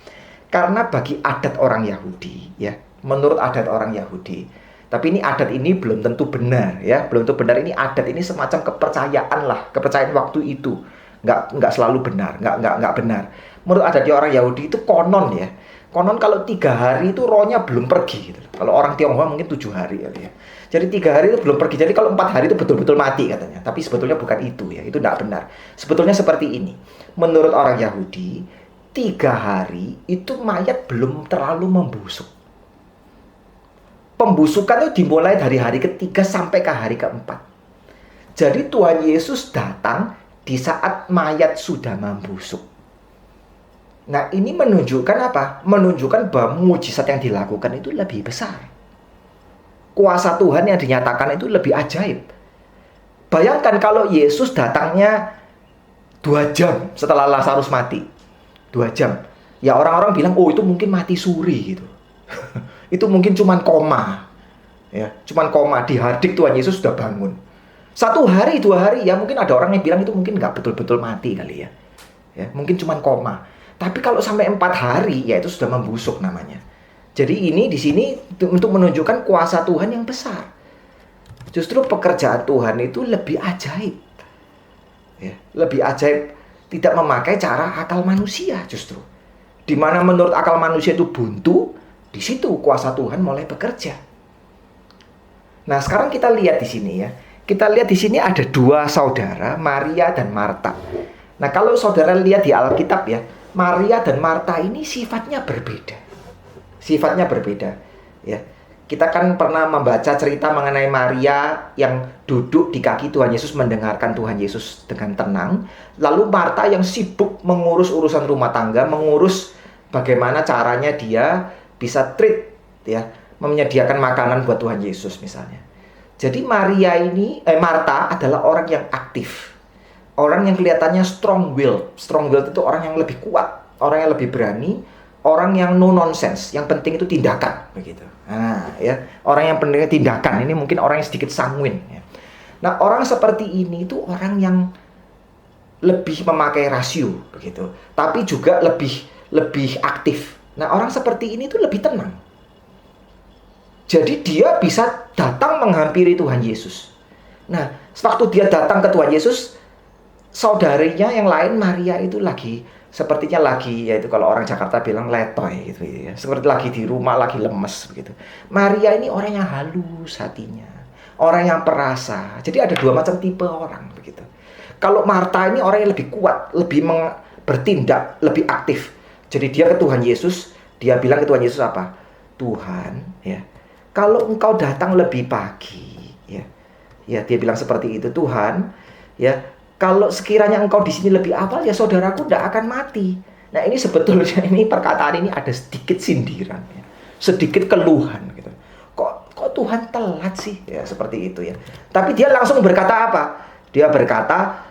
Karena bagi adat orang Yahudi, ya, menurut adat orang Yahudi, tapi ini adat ini belum tentu benar, ya, belum tentu benar. Ini adat ini semacam kepercayaan lah, kepercayaan waktu itu, nggak selalu benar, nggak benar. Menurut adat orang Yahudi itu konon ya, konon kalau 3 hari itu rohnya belum pergi. Gitu. Kalau orang Tionghoa mungkin 7 hari ya. Jadi 3 hari itu belum pergi. Jadi kalau 4 hari itu betul-betul mati katanya. Tapi sebetulnya bukan itu ya, itu tidak benar. Sebetulnya seperti ini. Menurut orang Yahudi, 3 hari itu mayat belum terlalu membusuk. Pembusukan itu dimulai dari hari ketiga sampai ke hari keempat. Jadi Tuhan Yesus datang di saat mayat sudah membusuk. Nah, ini menunjukkan apa? Menunjukkan bahwa mujizat yang dilakukan itu lebih besar. Kuasa Tuhan yang dinyatakan itu lebih ajaib. Bayangkan kalau Yesus datangnya 2 jam setelah Lazarus mati. 2 jam. Ya orang-orang bilang, oh itu mungkin mati suri gitu. Itu mungkin cuman koma. Ya, cuman koma. Dihardik Tuhan Yesus sudah bangun. 1 hari, 2 hari, ya mungkin ada orang yang bilang itu mungkin nggak betul-betul mati kali ya. Ya, mungkin cuman koma. Tapi kalau sampai 4 hari, ya itu sudah membusuk namanya. Jadi ini di sini untuk menunjukkan kuasa Tuhan yang besar. Justru pekerjaan Tuhan itu lebih ajaib. Ya, lebih ajaib. Tidak memakai cara akal manusia justru. Di mana menurut akal manusia itu buntu, di situ kuasa Tuhan mulai bekerja. Nah, sekarang kita lihat di sini ya. Kita lihat di sini ada 2 saudara, Maria dan Marta. Nah, kalau saudara lihat di Alkitab ya, Maria dan Marta ini sifatnya berbeda. Sifatnya berbeda, ya. Kita kan pernah membaca cerita mengenai Maria yang duduk di kaki Tuhan Yesus mendengarkan Tuhan Yesus dengan tenang. Lalu Marta yang sibuk mengurus urusan rumah tangga, mengurus bagaimana caranya dia bisa treat, ya, menyediakan makanan buat Tuhan Yesus misalnya. Jadi Marta adalah orang yang aktif. Orang yang kelihatannya strong will. Strong will itu orang yang lebih kuat, orang yang lebih berani. Orang yang no nonsense, yang penting itu tindakan, begitu. Nah, ya, orang yang penting tindakan ini mungkin orang yang sedikit sanguin. Ya. Nah, orang seperti ini itu orang yang lebih memakai rasio, begitu. Tapi juga lebih aktif. Nah, orang seperti ini itu lebih tenang. Jadi dia bisa datang menghampiri Tuhan Yesus. Nah, waktu dia datang ke Tuhan Yesus, saudarinya yang lain Maria itu sepertinya lagi, yaitu kalau orang Jakarta bilang letoy gitu ya. Seperti lagi di rumah, lagi lemes begitu. Maria ini orang yang halus hatinya, orang yang perasa. Jadi ada 2 macam tipe orang begitu. Kalau Marta ini orang yang lebih kuat, lebih bertindak, lebih aktif. Jadi dia ke Tuhan Yesus, dia bilang ke Tuhan Yesus apa? Tuhan, ya, kalau engkau datang lebih pagi, ya, dia bilang seperti itu. Tuhan, ya, kalau sekiranya engkau di sini lebih awal, ya saudaraku tidak akan mati. Nah, ini sebetulnya ini perkataan ini ada sedikit sindiran, ya. Sedikit keluhan gitu. Kok Tuhan telat sih? Ya, seperti itu ya. Tapi dia langsung berkata apa? Dia berkata,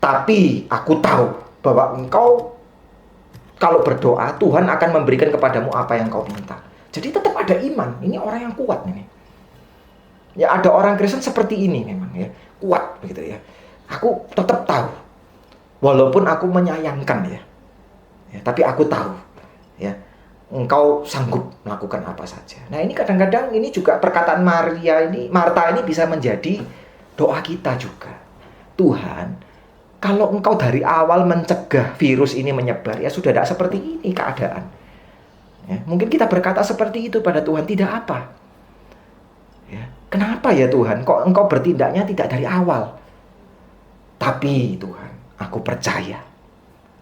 tapi aku tahu bahwa engkau kalau berdoa, Tuhan akan memberikan kepadamu apa yang kau minta. Jadi tetap ada iman. Ini orang yang kuat ini. Ya, ada orang Kristen seperti ini memang ya, kuat begitu ya. Aku tetap tahu, walaupun aku menyayangkan ya, tapi aku tahu, ya, engkau sanggup melakukan apa saja. Nah, ini kadang-kadang ini juga perkataan Marta ini bisa menjadi doa kita juga. Tuhan, Kalau engkau dari awal mencegah virus ini menyebar, ya sudah tidak seperti ini keadaan. Ya, mungkin kita berkata seperti itu pada Tuhan, tidak apa. Ya, kenapa ya Tuhan, kok engkau bertindaknya tidak dari awal? Tapi Tuhan, aku percaya,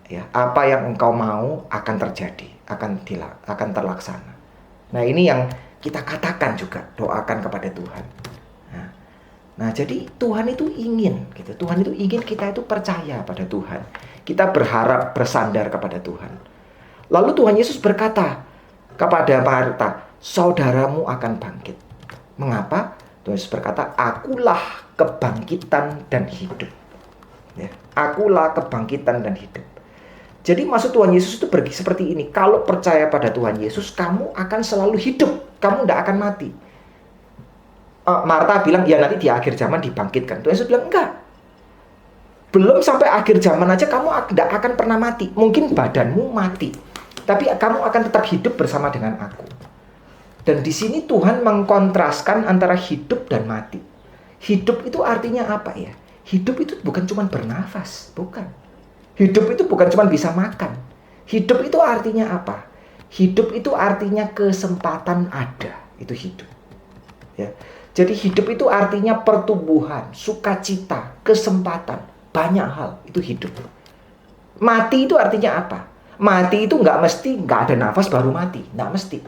ya, apa yang engkau mau akan terjadi, akan terlaksana. Nah, ini yang kita katakan juga, doakan kepada Tuhan. Nah, jadi Tuhan itu ingin, gitu. Tuhan itu ingin kita itu percaya pada Tuhan. Kita berharap bersandar kepada Tuhan. Lalu Tuhan Yesus berkata kepada Marta, saudaramu akan bangkit. Mengapa? Tuhan Yesus berkata, akulah kebangkitan dan hidup. Ya, akulah kebangkitan dan hidup. Jadi maksud Tuhan Yesus itu seperti ini. Kalau percaya pada Tuhan Yesus, kamu akan selalu hidup. Kamu tidak akan mati. Marta bilang, ya nanti di akhir zaman dibangkitkan. Tuhan Yesus bilang, enggak. Belum sampai akhir zaman aja kamu tidak akan pernah mati. Mungkin badanmu mati, tapi kamu akan tetap hidup bersama dengan aku. Dan di sini Tuhan mengkontraskan antara hidup dan mati. Hidup itu artinya apa ya? Hidup itu bukan cuma bernafas, bukan. Hidup itu bukan cuma bisa makan. Hidup itu artinya apa? Hidup itu artinya kesempatan ada. Itu hidup. Ya. Jadi hidup itu artinya pertumbuhan, sukacita, kesempatan, banyak hal. Itu hidup. Mati itu artinya apa? Mati itu nggak ada nafas baru mati, nggak mesti.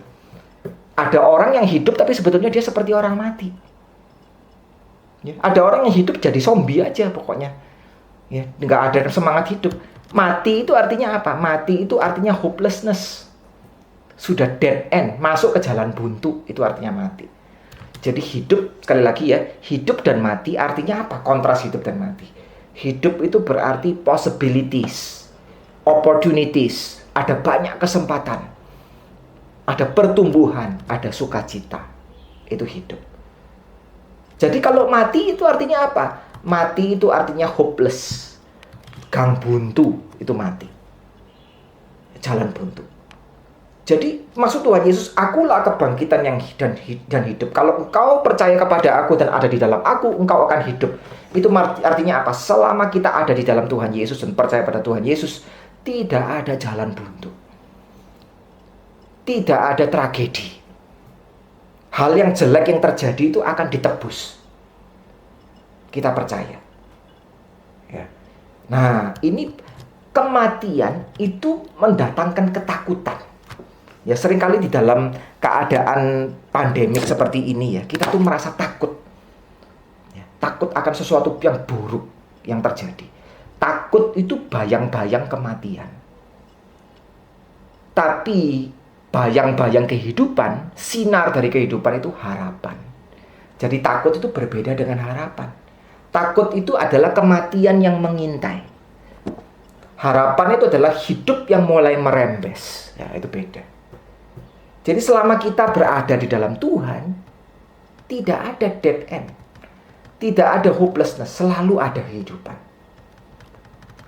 Ada orang yang hidup tapi sebetulnya dia seperti orang mati. Ya, ada orang yang hidup jadi zombie aja pokoknya. Ya, nggak ada semangat hidup. Mati itu artinya apa? Mati itu artinya hopelessness. Sudah dead end, masuk ke jalan buntu, itu artinya mati. Jadi hidup, sekali lagi ya, hidup dan mati artinya apa? Kontras hidup dan mati. Hidup itu berarti possibilities, opportunities, ada banyak kesempatan, ada pertumbuhan, ada sukacita. Itu hidup. Jadi kalau mati itu artinya apa? Mati itu artinya hopeless, gang buntu, itu mati, jalan buntu. Jadi maksud Tuhan Yesus, akulah kebangkitan dan hidup. Kalau engkau percaya kepada aku dan ada di dalam aku, engkau akan hidup. Itu artinya apa? Selama kita ada di dalam Tuhan Yesus dan percaya pada Tuhan Yesus, tidak ada jalan buntu. Tidak ada tragedi. Hal yang jelek yang terjadi itu akan ditebus. Kita percaya. Ya. Nah, ini kematian itu mendatangkan ketakutan. Ya, seringkali di dalam keadaan pandemik seperti ini ya, kita tuh merasa takut. Ya, takut akan sesuatu yang buruk yang terjadi. Takut itu bayang-bayang kematian. Tapi bayang-bayang kehidupan, sinar dari kehidupan itu harapan. Jadi takut itu berbeda dengan harapan. Takut itu adalah kematian yang mengintai. Harapan itu adalah hidup yang mulai merembes. Ya, itu beda. Jadi selama kita berada di dalam Tuhan, tidak ada dead end. Tidak ada hopelessness, selalu ada kehidupan.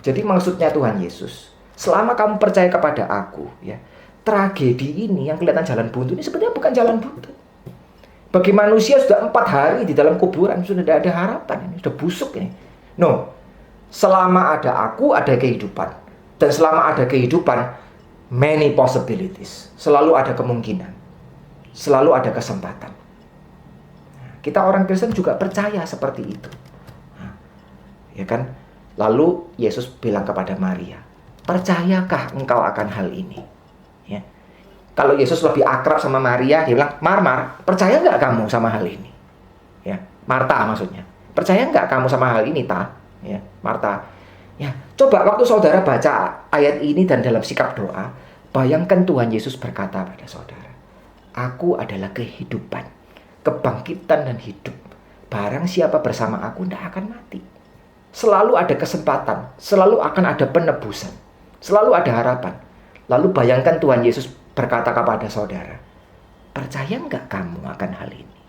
Jadi maksudnya Tuhan Yesus, selama kamu percaya kepada aku, ya, tragedi ini yang kelihatan jalan buntu ini sebenarnya bukan jalan buntu. Bagi manusia sudah 4 hari di dalam kuburan, sudah tidak ada harapan, ini sudah busuk ini. No, selama ada aku, ada kehidupan. Dan selama ada kehidupan, many possibilities. Selalu ada kemungkinan. Selalu ada kesempatan. Kita orang Kristen juga percaya seperti itu. Ya kan? Lalu Yesus bilang kepada Maria, percayakah engkau akan hal ini? Ya. Kalau Yesus lebih akrab sama Maria, dia bilang, Mar, percaya nggak kamu sama hal ini? Ya, Marta maksudnya. Percaya nggak kamu sama hal ini, Ta? Ya, Marta. Ya, coba waktu saudara baca ayat ini dan dalam sikap doa, bayangkan Tuhan Yesus berkata pada saudara, aku adalah kehidupan, kebangkitan dan hidup. Barang siapa bersama aku tidak akan mati. Selalu ada kesempatan, selalu akan ada penebusan, selalu ada harapan. Lalu bayangkan Tuhan Yesus berkata kepada saudara, percaya nggak kamu akan hal ini?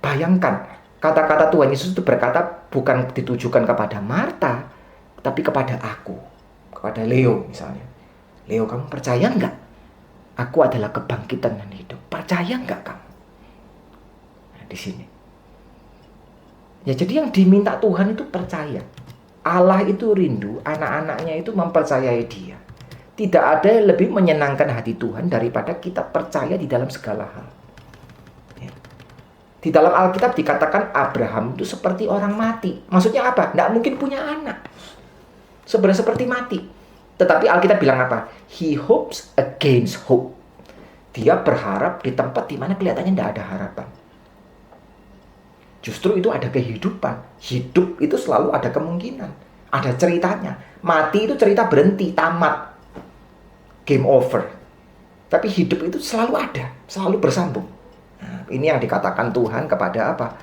Bayangkan. Kata-kata Tuhan Yesus itu berkata bukan ditujukan kepada Marta, tapi kepada aku, kepada Leo misalnya. Leo, kamu percaya nggak? Aku adalah kebangkitan dan hidup. Percaya nggak kamu? Nah, di sini. Ya, jadi yang diminta Tuhan itu percaya. Allah itu rindu anak-anaknya itu mempercayai Dia. Tidak ada yang lebih menyenangkan hati Tuhan daripada kita percaya di dalam segala hal. Ya. Di dalam Alkitab dikatakan Abraham itu seperti orang mati. Maksudnya apa? Tidak mungkin punya anak. Sebenarnya seperti mati. Tetapi Alkitab bilang apa? He hopes against hope. Dia berharap di tempat di mana kelihatannya tidak ada harapan. Justru itu ada kehidupan. Hidup itu selalu ada kemungkinan. Ada ceritanya. Mati itu cerita berhenti, tamat. Game over. Tapi hidup itu selalu ada, selalu bersambung. Nah, ini yang dikatakan Tuhan kepada apa?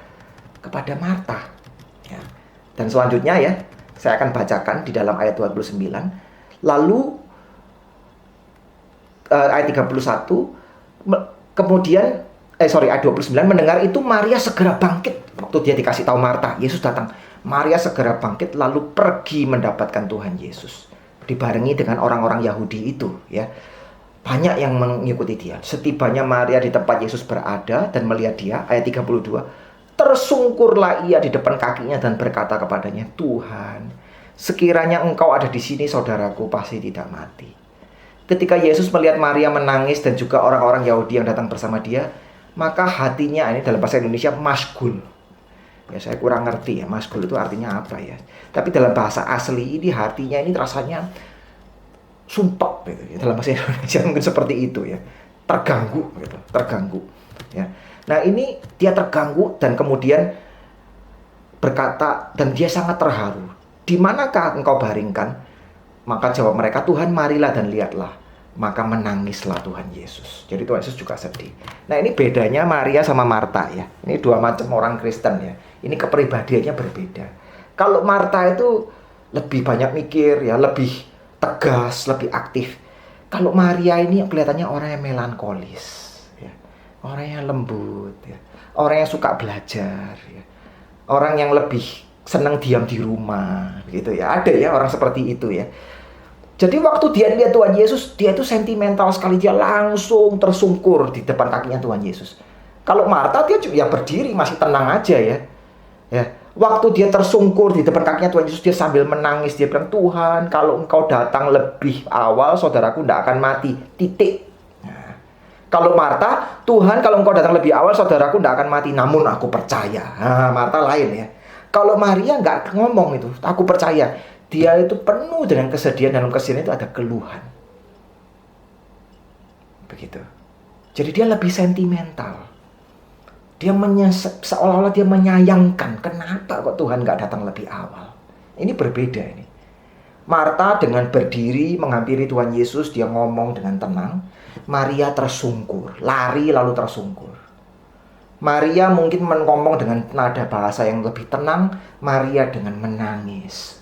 Kepada Marta. Ya. Dan selanjutnya ya, saya akan bacakan di dalam ayat 29. Lalu ayat 31, kemudian ayat 29, mendengar itu Maria segera bangkit. Waktu dia dikasih tahu Marta, Yesus datang. Maria segera bangkit lalu pergi mendapatkan Tuhan Yesus. Dibarengi dengan orang-orang Yahudi itu, ya. Banyak yang mengikuti dia. Setibanya Maria di tempat Yesus berada dan melihat dia, ayat 32, tersungkurlah ia di depan kakinya dan berkata kepadanya, Tuhan, sekiranya engkau ada di sini, saudaraku pasti tidak mati. Ketika Yesus melihat Maria menangis dan juga orang-orang Yahudi yang datang bersama dia, maka hatinya, ini dalam bahasa Indonesia, masgul. Ya, saya kurang ngerti ya, masgul itu artinya apa ya. Tapi dalam bahasa asli ini hatinya ini rasanya sumpah gitu ya. Dalam bahasa Indonesia mungkin seperti itu ya. Terganggu gitu, terganggu ya. Nah, ini dia terganggu dan kemudian berkata, dan dia sangat terharu. Di manakah engkau baringkan? Maka jawab mereka, Tuhan, marilah dan lihatlah. Maka menangislah Tuhan Yesus. Jadi Tuhan Yesus juga sedih. Nah, ini bedanya Maria sama Marta ya. Ini dua macam orang Kristen ya. Ini kepribadiannya berbeda. Kalau Marta itu lebih banyak mikir ya, lebih tegas, lebih aktif. Kalau Maria ini kelihatannya orang yang melankolis ya. Orang yang lembut ya. Orang yang suka belajar ya. Orang yang lebih senang diam di rumah gitu ya. Ada ya orang seperti itu ya. Jadi waktu dia lihat Tuhan Yesus, dia itu sentimental sekali, dia langsung tersungkur di depan kakinya Tuhan Yesus. Kalau Marta dia ya berdiri masih tenang aja ya. Ya, waktu dia tersungkur di depan kakinya Tuhan Yesus, dia sambil menangis, dia bilang, Tuhan, kalau engkau datang lebih awal, saudaraku tidak akan mati. Titik. Nah, kalau Marta, Tuhan, kalau engkau datang lebih awal, saudaraku tidak akan mati. Namun aku percaya. Nah, Marta lain ya. Kalau Maria nggak ngomong itu, aku percaya. Dia itu penuh dengan kesedihan, dalam kesedihan itu ada keluhan. Begitu. Jadi dia lebih sentimental. Dia seolah-olah dia menyayangkan. Kenapa kok Tuhan gak datang lebih awal? Ini berbeda ini. Marta dengan berdiri menghampiri Tuhan Yesus, dia ngomong dengan tenang. Maria tersungkur, lari lalu tersungkur. Maria mungkin ngomong dengan nada bahasa yang lebih tenang. Maria dengan menangis.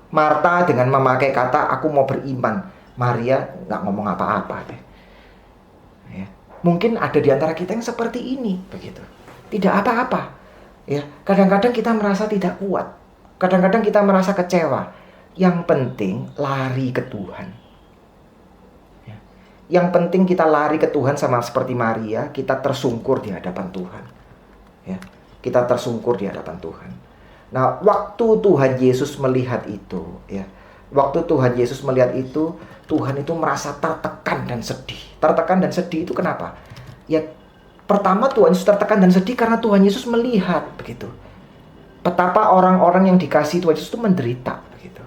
Marta dengan memakai kata, aku mau beriman. Maria gak ngomong apa-apa deh. Ya. Mungkin ada di antara kita yang seperti ini, begitu. Tidak apa-apa. Ya, kadang-kadang kita merasa tidak kuat. Kadang-kadang kita merasa kecewa. Yang penting lari ke Tuhan. Ya. Yang penting kita lari ke Tuhan sama seperti Maria, kita tersungkur di hadapan Tuhan. Ya. Kita tersungkur di hadapan Tuhan. Nah, waktu Tuhan Yesus melihat itu, ya. Waktu Tuhan Yesus melihat itu, Tuhan itu merasa tertekan dan sedih. Tertekan dan sedih itu kenapa? Ya, pertama Tuhan Yesus tertekan dan sedih karena Tuhan Yesus melihat begitu. Betapa orang-orang yang dikasihi Tuhan Yesus itu menderita begitu.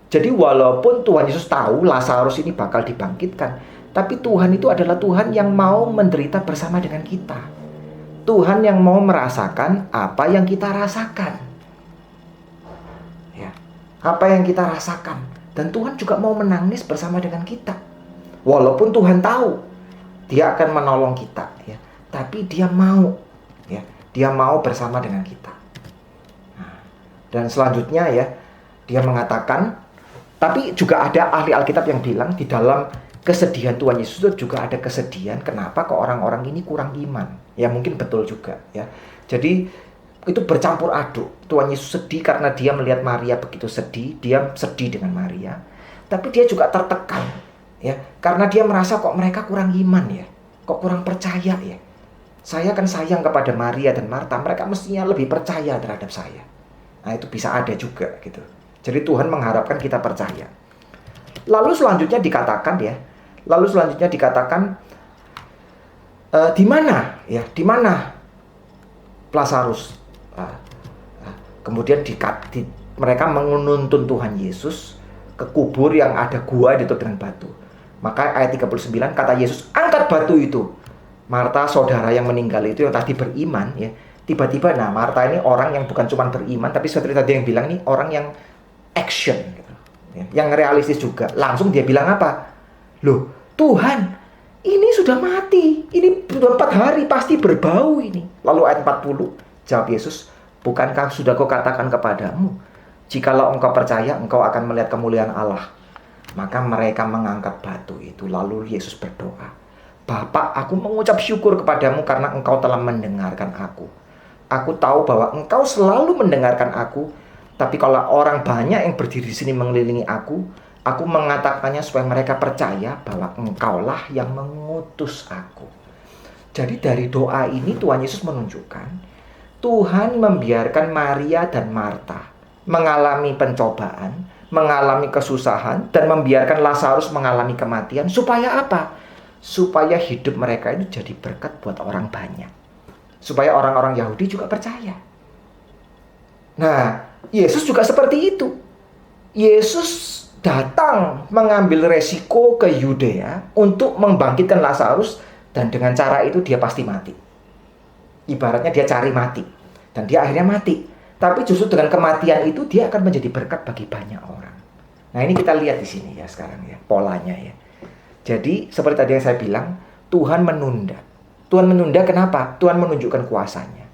Jadi walaupun Tuhan Yesus tahu Lazarus ini bakal dibangkitkan, tapi Tuhan itu adalah Tuhan yang mau menderita bersama dengan kita. Tuhan yang mau merasakan apa yang kita rasakan. Apa yang kita rasakan. Dan Tuhan juga mau menangis bersama dengan kita. Walaupun Tuhan tahu Dia akan menolong kita ya. Tapi Dia mau ya. Dia mau bersama dengan kita. Nah, dan selanjutnya ya, Dia mengatakan, tapi juga ada ahli Alkitab yang bilang di dalam kesedihan Tuhan Yesus itu juga ada kesedihan. Kenapa kok orang-orang ini kurang iman? Ya mungkin betul juga ya. Jadi itu bercampur aduk. Tuhan Yesus sedih karena dia melihat Maria begitu sedih. Dia sedih dengan Maria. Tapi dia juga tertekan ya, karena dia merasa kok mereka kurang iman ya. Kok kurang percaya ya. Saya kan sayang kepada Maria dan Marta, mereka mestinya lebih percaya terhadap saya. Nah, itu bisa ada juga gitu. Jadi Tuhan mengharapkan kita percaya. Lalu selanjutnya dikatakan di mana ya, di mana Lazarus. Kemudian mereka menuntun Tuhan Yesus ke kubur yang ada gua ditutup dengan batu. Maka ayat 39 kata Yesus, angkat batu itu. Marta, saudara yang meninggal itu yang tadi beriman ya, tiba-tiba, nah Marta ini orang yang bukan cuma beriman, tapi seperti tadi yang bilang nih, orang yang action gitu, ya, yang realistis juga. Langsung dia bilang apa? Loh Tuhan, ini sudah mati, ini sudah 4 hari, pasti berbau ini. Lalu ayat 40, jawab Yesus, bukankah sudah kau katakan kepadamu, jikalau engkau percaya, engkau akan melihat kemuliaan Allah. Maka mereka mengangkat batu itu. Lalu Yesus berdoa, Bapa, aku mengucap syukur kepadamu karena engkau telah mendengarkan aku. Aku tahu bahwa engkau selalu mendengarkan aku, tapi kalau orang banyak yang berdiri di sini mengelilingi aku mengatakannya supaya mereka percaya bahwa engkaulah yang mengutus aku. Jadi dari doa ini Tuhan Yesus menunjukkan, Tuhan membiarkan Maria dan Marta mengalami pencobaan, mengalami kesusahan, dan membiarkan Lazarus mengalami kematian. Supaya apa? Supaya hidup mereka itu jadi berkat buat orang banyak. Supaya orang-orang Yahudi juga percaya. Nah, Yesus juga seperti itu. Yesus datang mengambil resiko ke Yudea untuk membangkitkan Lazarus, dan dengan cara itu dia pasti mati. Ibaratnya dia cari mati, dan dia akhirnya mati. Tapi justru dengan kematian itu dia akan menjadi berkat bagi banyak orang. Nah, ini kita lihat di sini ya sekarang ya, polanya ya. Jadi seperti tadi yang saya bilang, Tuhan menunda. Tuhan menunda kenapa? Tuhan menunjukkan kuasanya.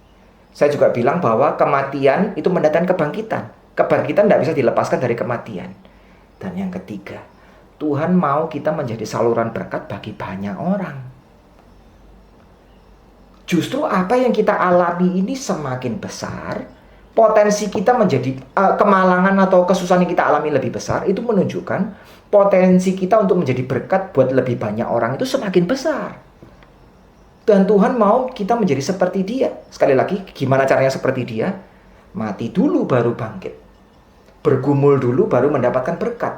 Saya juga bilang bahwa kematian itu mendatangkan kebangkitan. Kebangkitan tidak bisa dilepaskan dari kematian. Dan yang ketiga, Tuhan mau kita menjadi saluran berkat bagi banyak orang. Justru apa yang kita alami ini semakin besar, potensi kita menjadi kemalangan atau kesusahan yang kita alami lebih besar, itu menunjukkan potensi kita untuk menjadi berkat buat lebih banyak orang itu semakin besar. Dan Tuhan mau kita menjadi seperti dia. Sekali lagi, gimana caranya seperti dia? Mati dulu baru bangkit. Bergumul dulu baru mendapatkan berkat.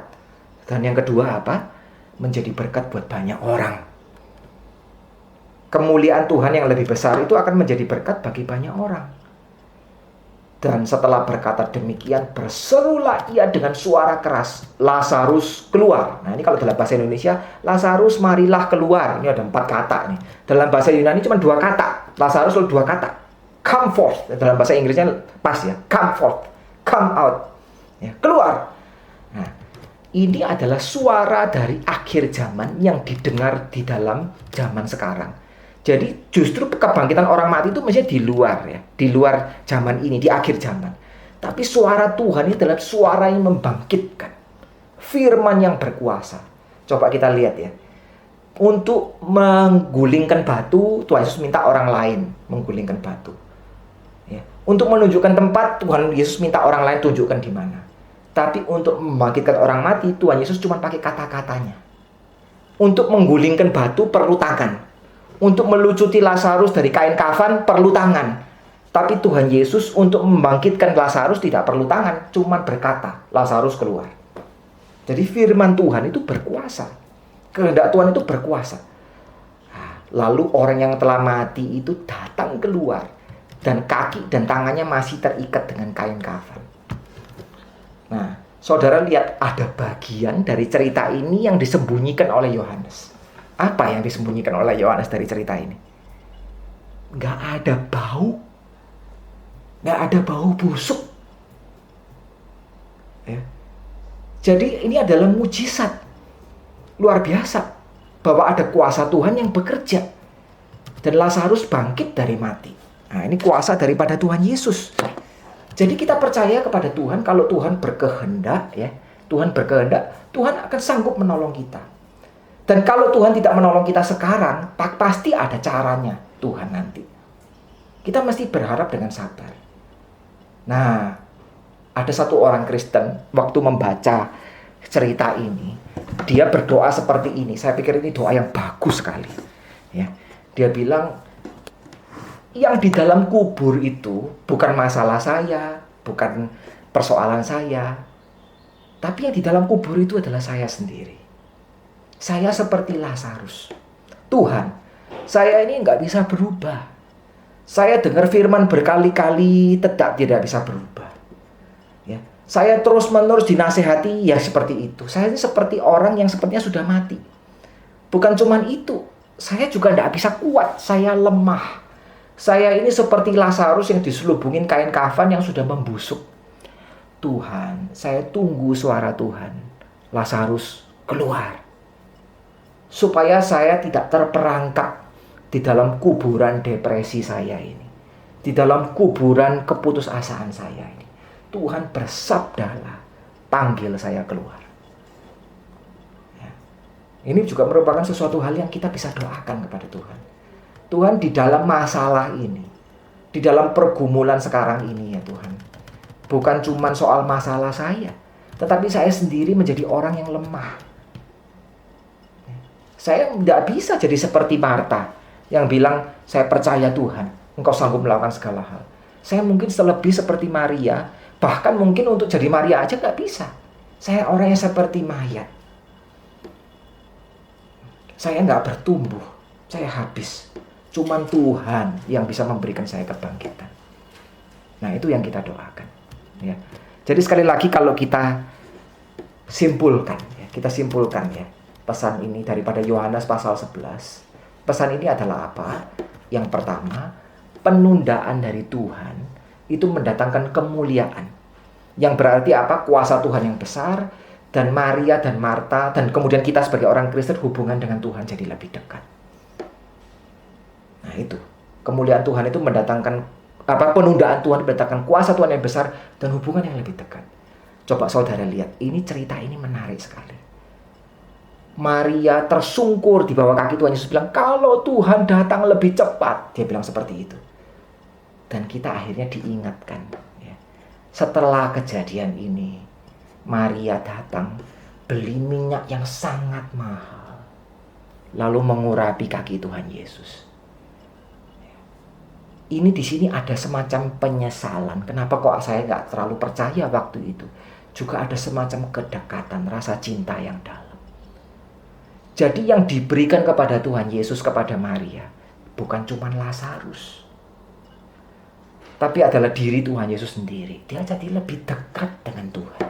Dan yang kedua apa? Menjadi berkat buat banyak orang. Kemuliaan Tuhan yang lebih besar itu akan menjadi berkat bagi banyak orang. Dan setelah berkata demikian, berserulah ia dengan suara keras, Lazarus keluar. Nah, ini kalau dalam bahasa Indonesia, Lazarus marilah keluar. Ini ada 4 kata nih. Dalam bahasa Yunani cuma 2 kata. Lazarus lalu 2 kata. Come forth. Dalam bahasa Inggrisnya pas ya. Come forth. Come out. Ya, keluar. Nah, ini adalah suara dari akhir zaman yang didengar di dalam zaman sekarang. Jadi justru kebangkitan orang mati itu mestinya di luar ya, di luar zaman ini, di akhir zaman. Tapi suara Tuhan ini adalah suara yang membangkitkan, firman yang berkuasa. Coba kita lihat ya. Untuk menggulingkan batu, Tuhan Yesus minta orang lain menggulingkan batu. Ya. Untuk menunjukkan tempat, Tuhan Yesus minta orang lain tunjukkan di mana. Tapi untuk membangkitkan orang mati, Tuhan Yesus cuma pakai kata-katanya. Untuk menggulingkan batu perlu tangan. Untuk melucuti Lazarus dari kain kafan perlu tangan. Tapi Tuhan Yesus untuk membangkitkan Lazarus tidak perlu tangan, cuma berkata, Lazarus keluar. Jadi firman Tuhan itu berkuasa. Kehendak Tuhan itu berkuasa. Lalu orang yang telah mati itu datang keluar, dan kaki dan tangannya masih terikat dengan kain kafan. Nah, saudara lihat ada bagian dari cerita ini yang disembunyikan oleh Yohanes. Apa yang disembunyikan oleh Yohanes dari cerita ini? Nggak ada bau. Nggak ada bau busuk. Ya. Jadi ini adalah mujizat. Luar biasa. Bahwa ada kuasa Tuhan yang bekerja. Dan Lazarus bangkit dari mati. Nah, ini kuasa daripada Tuhan Yesus. Jadi kita percaya kepada Tuhan. Kalau Tuhan berkehendak, ya, Tuhan berkehendak, Tuhan akan sanggup menolong kita. Dan kalau Tuhan tidak menolong kita sekarang, pasti ada caranya Tuhan nanti. Kita mesti berharap dengan sabar. Nah, ada satu orang Kristen waktu membaca cerita ini, dia berdoa seperti ini. Saya pikir ini doa yang bagus sekali. Ya, dia bilang, Yang di dalam kubur itu bukan masalah saya, bukan persoalan saya. Tapi yang di dalam kubur itu adalah saya sendiri. Saya seperti Lazarus. Tuhan, saya ini nggak bisa berubah. Saya dengar firman berkali-kali tetap tidak bisa berubah. Ya, saya terus-menerus dinasehati ya seperti itu. Saya ini seperti orang yang sepertinya sudah mati. Bukan cuman itu, saya juga tidak bisa kuat. Saya lemah. Saya ini seperti Lazarus yang diselubungin kain kafan yang sudah membusuk. Tuhan, saya tunggu suara Tuhan. Lazarus keluar. Supaya saya tidak terperangkap di dalam kuburan depresi saya ini. Di dalam kuburan keputusasaan saya ini. Tuhan bersabdalah, panggil saya keluar. Ya. Ini juga merupakan sesuatu hal yang kita bisa doakan kepada Tuhan. Tuhan, di dalam masalah ini, di dalam pergumulan sekarang ini ya Tuhan, bukan cuma soal masalah saya, tetapi saya sendiri menjadi orang yang lemah. Saya tidak bisa jadi seperti Marta yang bilang, saya percaya Tuhan, Engkau sanggup melakukan segala hal. Saya mungkin lebih seperti Maria, bahkan mungkin untuk jadi Maria aja nggak bisa. Saya orang yang seperti mayat. Saya nggak bertumbuh, saya habis. Cuman Tuhan yang bisa memberikan saya kebangkitan. Nah, itu yang kita doakan. Ya. Jadi sekali lagi kalau kita simpulkan ya, pesan ini daripada Yohanes pasal 11. Pesan ini adalah apa? Yang pertama, penundaan dari Tuhan itu mendatangkan kemuliaan. Yang berarti apa? Kuasa Tuhan yang besar, dan Maria dan Marta dan kemudian kita sebagai orang Kristen hubungan dengan Tuhan jadi lebih dekat. Nah, itu. Kemuliaan Tuhan itu mendatangkan penundaan Tuhan mendatangkan kuasa Tuhan yang besar dan hubungan yang lebih dekat. Coba saudara lihat, ini cerita ini menarik sekali. Maria tersungkur di bawah kaki Tuhan Yesus bilang, kalau Tuhan datang lebih cepat. Dia bilang seperti itu. Dan kita akhirnya diingatkan. Ya. Setelah kejadian ini, Maria datang beli minyak yang sangat mahal. Lalu mengurapi kaki Tuhan Yesus. Ini di sini ada semacam penyesalan. Kenapa kok saya nggak terlalu percaya waktu itu? Juga ada semacam kedekatan, rasa cinta yang dalam. Jadi yang diberikan kepada Tuhan Yesus kepada Maria bukan cuma Lazarus, tapi adalah diri Tuhan Yesus sendiri. Dia jadi lebih dekat dengan Tuhan.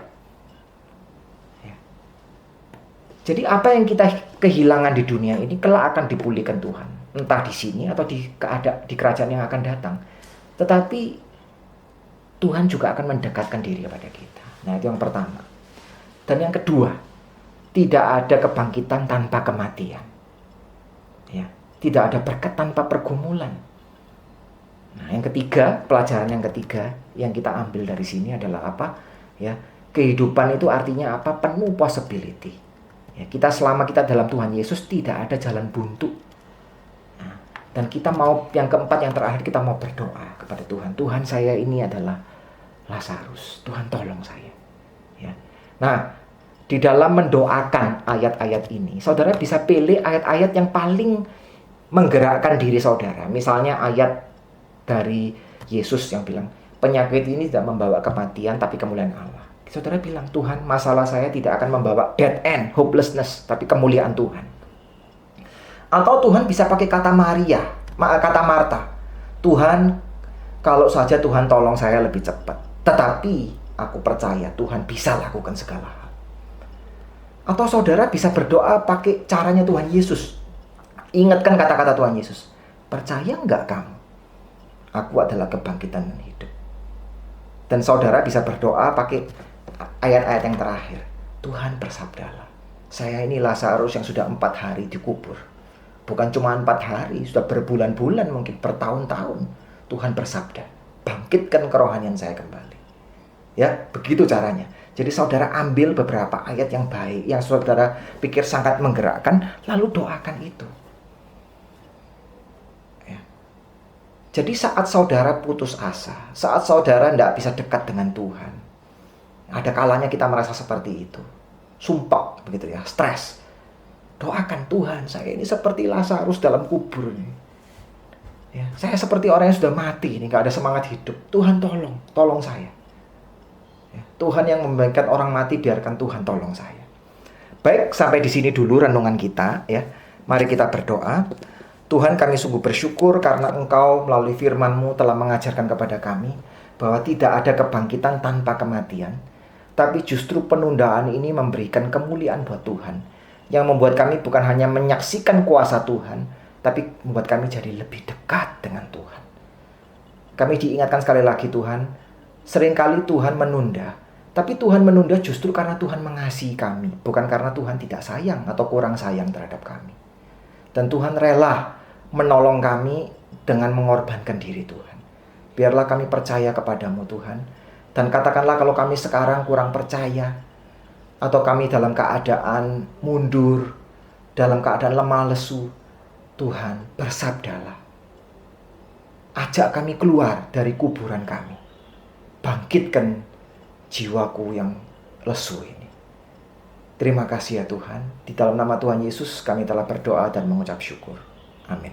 Ya. Jadi apa yang kita kehilangan di dunia ini kelak akan dipulihkan Tuhan, entah di sini atau di kerajaan yang akan datang. Tetapi Tuhan juga akan mendekatkan diri kepada kita. Nah, itu yang pertama. Dan yang kedua, tidak ada kebangkitan tanpa kematian. Ya, tidak ada berkat tanpa pergumulan. Nah, yang ketiga, pelajaran yang ketiga yang kita ambil dari sini adalah apa? Ya, kehidupan itu artinya apa? Penuh possibility. Ya, selama kita dalam Tuhan Yesus tidak ada jalan buntu. Nah, dan kita mau yang keempat, yang terakhir, kita mau berdoa kepada Tuhan. Tuhan, saya ini adalah Lazarus. Tuhan tolong saya. Ya. Nah, di dalam mendoakan ayat-ayat ini, saudara bisa pilih ayat-ayat yang paling menggerakkan diri saudara. Misalnya ayat dari Yesus yang bilang, penyakit ini tidak membawa kematian tapi kemuliaan Allah. Saudara bilang, Tuhan, masalah saya tidak akan membawa dead end, hopelessness, tapi kemuliaan Tuhan. Atau Tuhan bisa pakai kata kata Marta. Tuhan, kalau saja Tuhan tolong saya lebih cepat. Tetapi aku percaya Tuhan bisa lakukan segala hal. Atau saudara bisa berdoa pakai caranya Tuhan Yesus. Ingatkan kata-kata Tuhan Yesus. Percaya enggak kamu? Aku adalah kebangkitan dan hidup. Dan saudara bisa berdoa pakai ayat-ayat yang terakhir. Tuhan bersabdalah, saya ini Lazarus yang sudah 4 hari dikubur. Bukan cuma 4 hari, sudah berbulan-bulan, mungkin bertahun-tahun. Tuhan bersabda, bangkitkan kerohanian saya kembali. Ya, begitu caranya. Jadi saudara ambil beberapa ayat yang baik, yang saudara pikir sangat menggerakkan, lalu doakan itu. Ya. Jadi saat saudara putus asa, saat saudara tidak bisa dekat dengan Tuhan, ada kalanya kita merasa seperti itu, sumpah begitu ya, stres. Doakan, Tuhan, saya ini seperti Lazarus dalam kubur ini. Ya, saya seperti orang yang sudah mati, ini nggak ada semangat hidup. Tuhan tolong saya. Ya, Tuhan yang membiarkan orang mati, biarkan Tuhan tolong saya. Baik, sampai di sini dulu renungan kita ya. Mari kita berdoa. Tuhan, kami sungguh bersyukur karena Engkau melalui firman-Mu telah mengajarkan kepada kami bahwa tidak ada kebangkitan tanpa kematian. Tapi justru penundaan ini memberikan kemuliaan buat Tuhan. Yang membuat kami bukan hanya menyaksikan kuasa Tuhan, tapi membuat kami jadi lebih dekat dengan Tuhan. Kami diingatkan sekali lagi Tuhan, seringkali Tuhan menunda. Tapi Tuhan menunda justru karena Tuhan mengasihi kami, bukan karena Tuhan tidak sayang atau kurang sayang terhadap kami. Dan Tuhan rela menolong kami dengan mengorbankan diri Tuhan. Biarlah kami percaya kepadamu Tuhan. Dan katakanlah kalau kami sekarang kurang percaya, atau kami dalam keadaan mundur, dalam keadaan lemah lesu, Tuhan bersabdalah. Ajak kami keluar dari kuburan kami. Bangkitkan jiwaku yang lesu ini. Terima kasih ya Tuhan. Di dalam nama Tuhan Yesus kami telah berdoa dan mengucap syukur. Amin.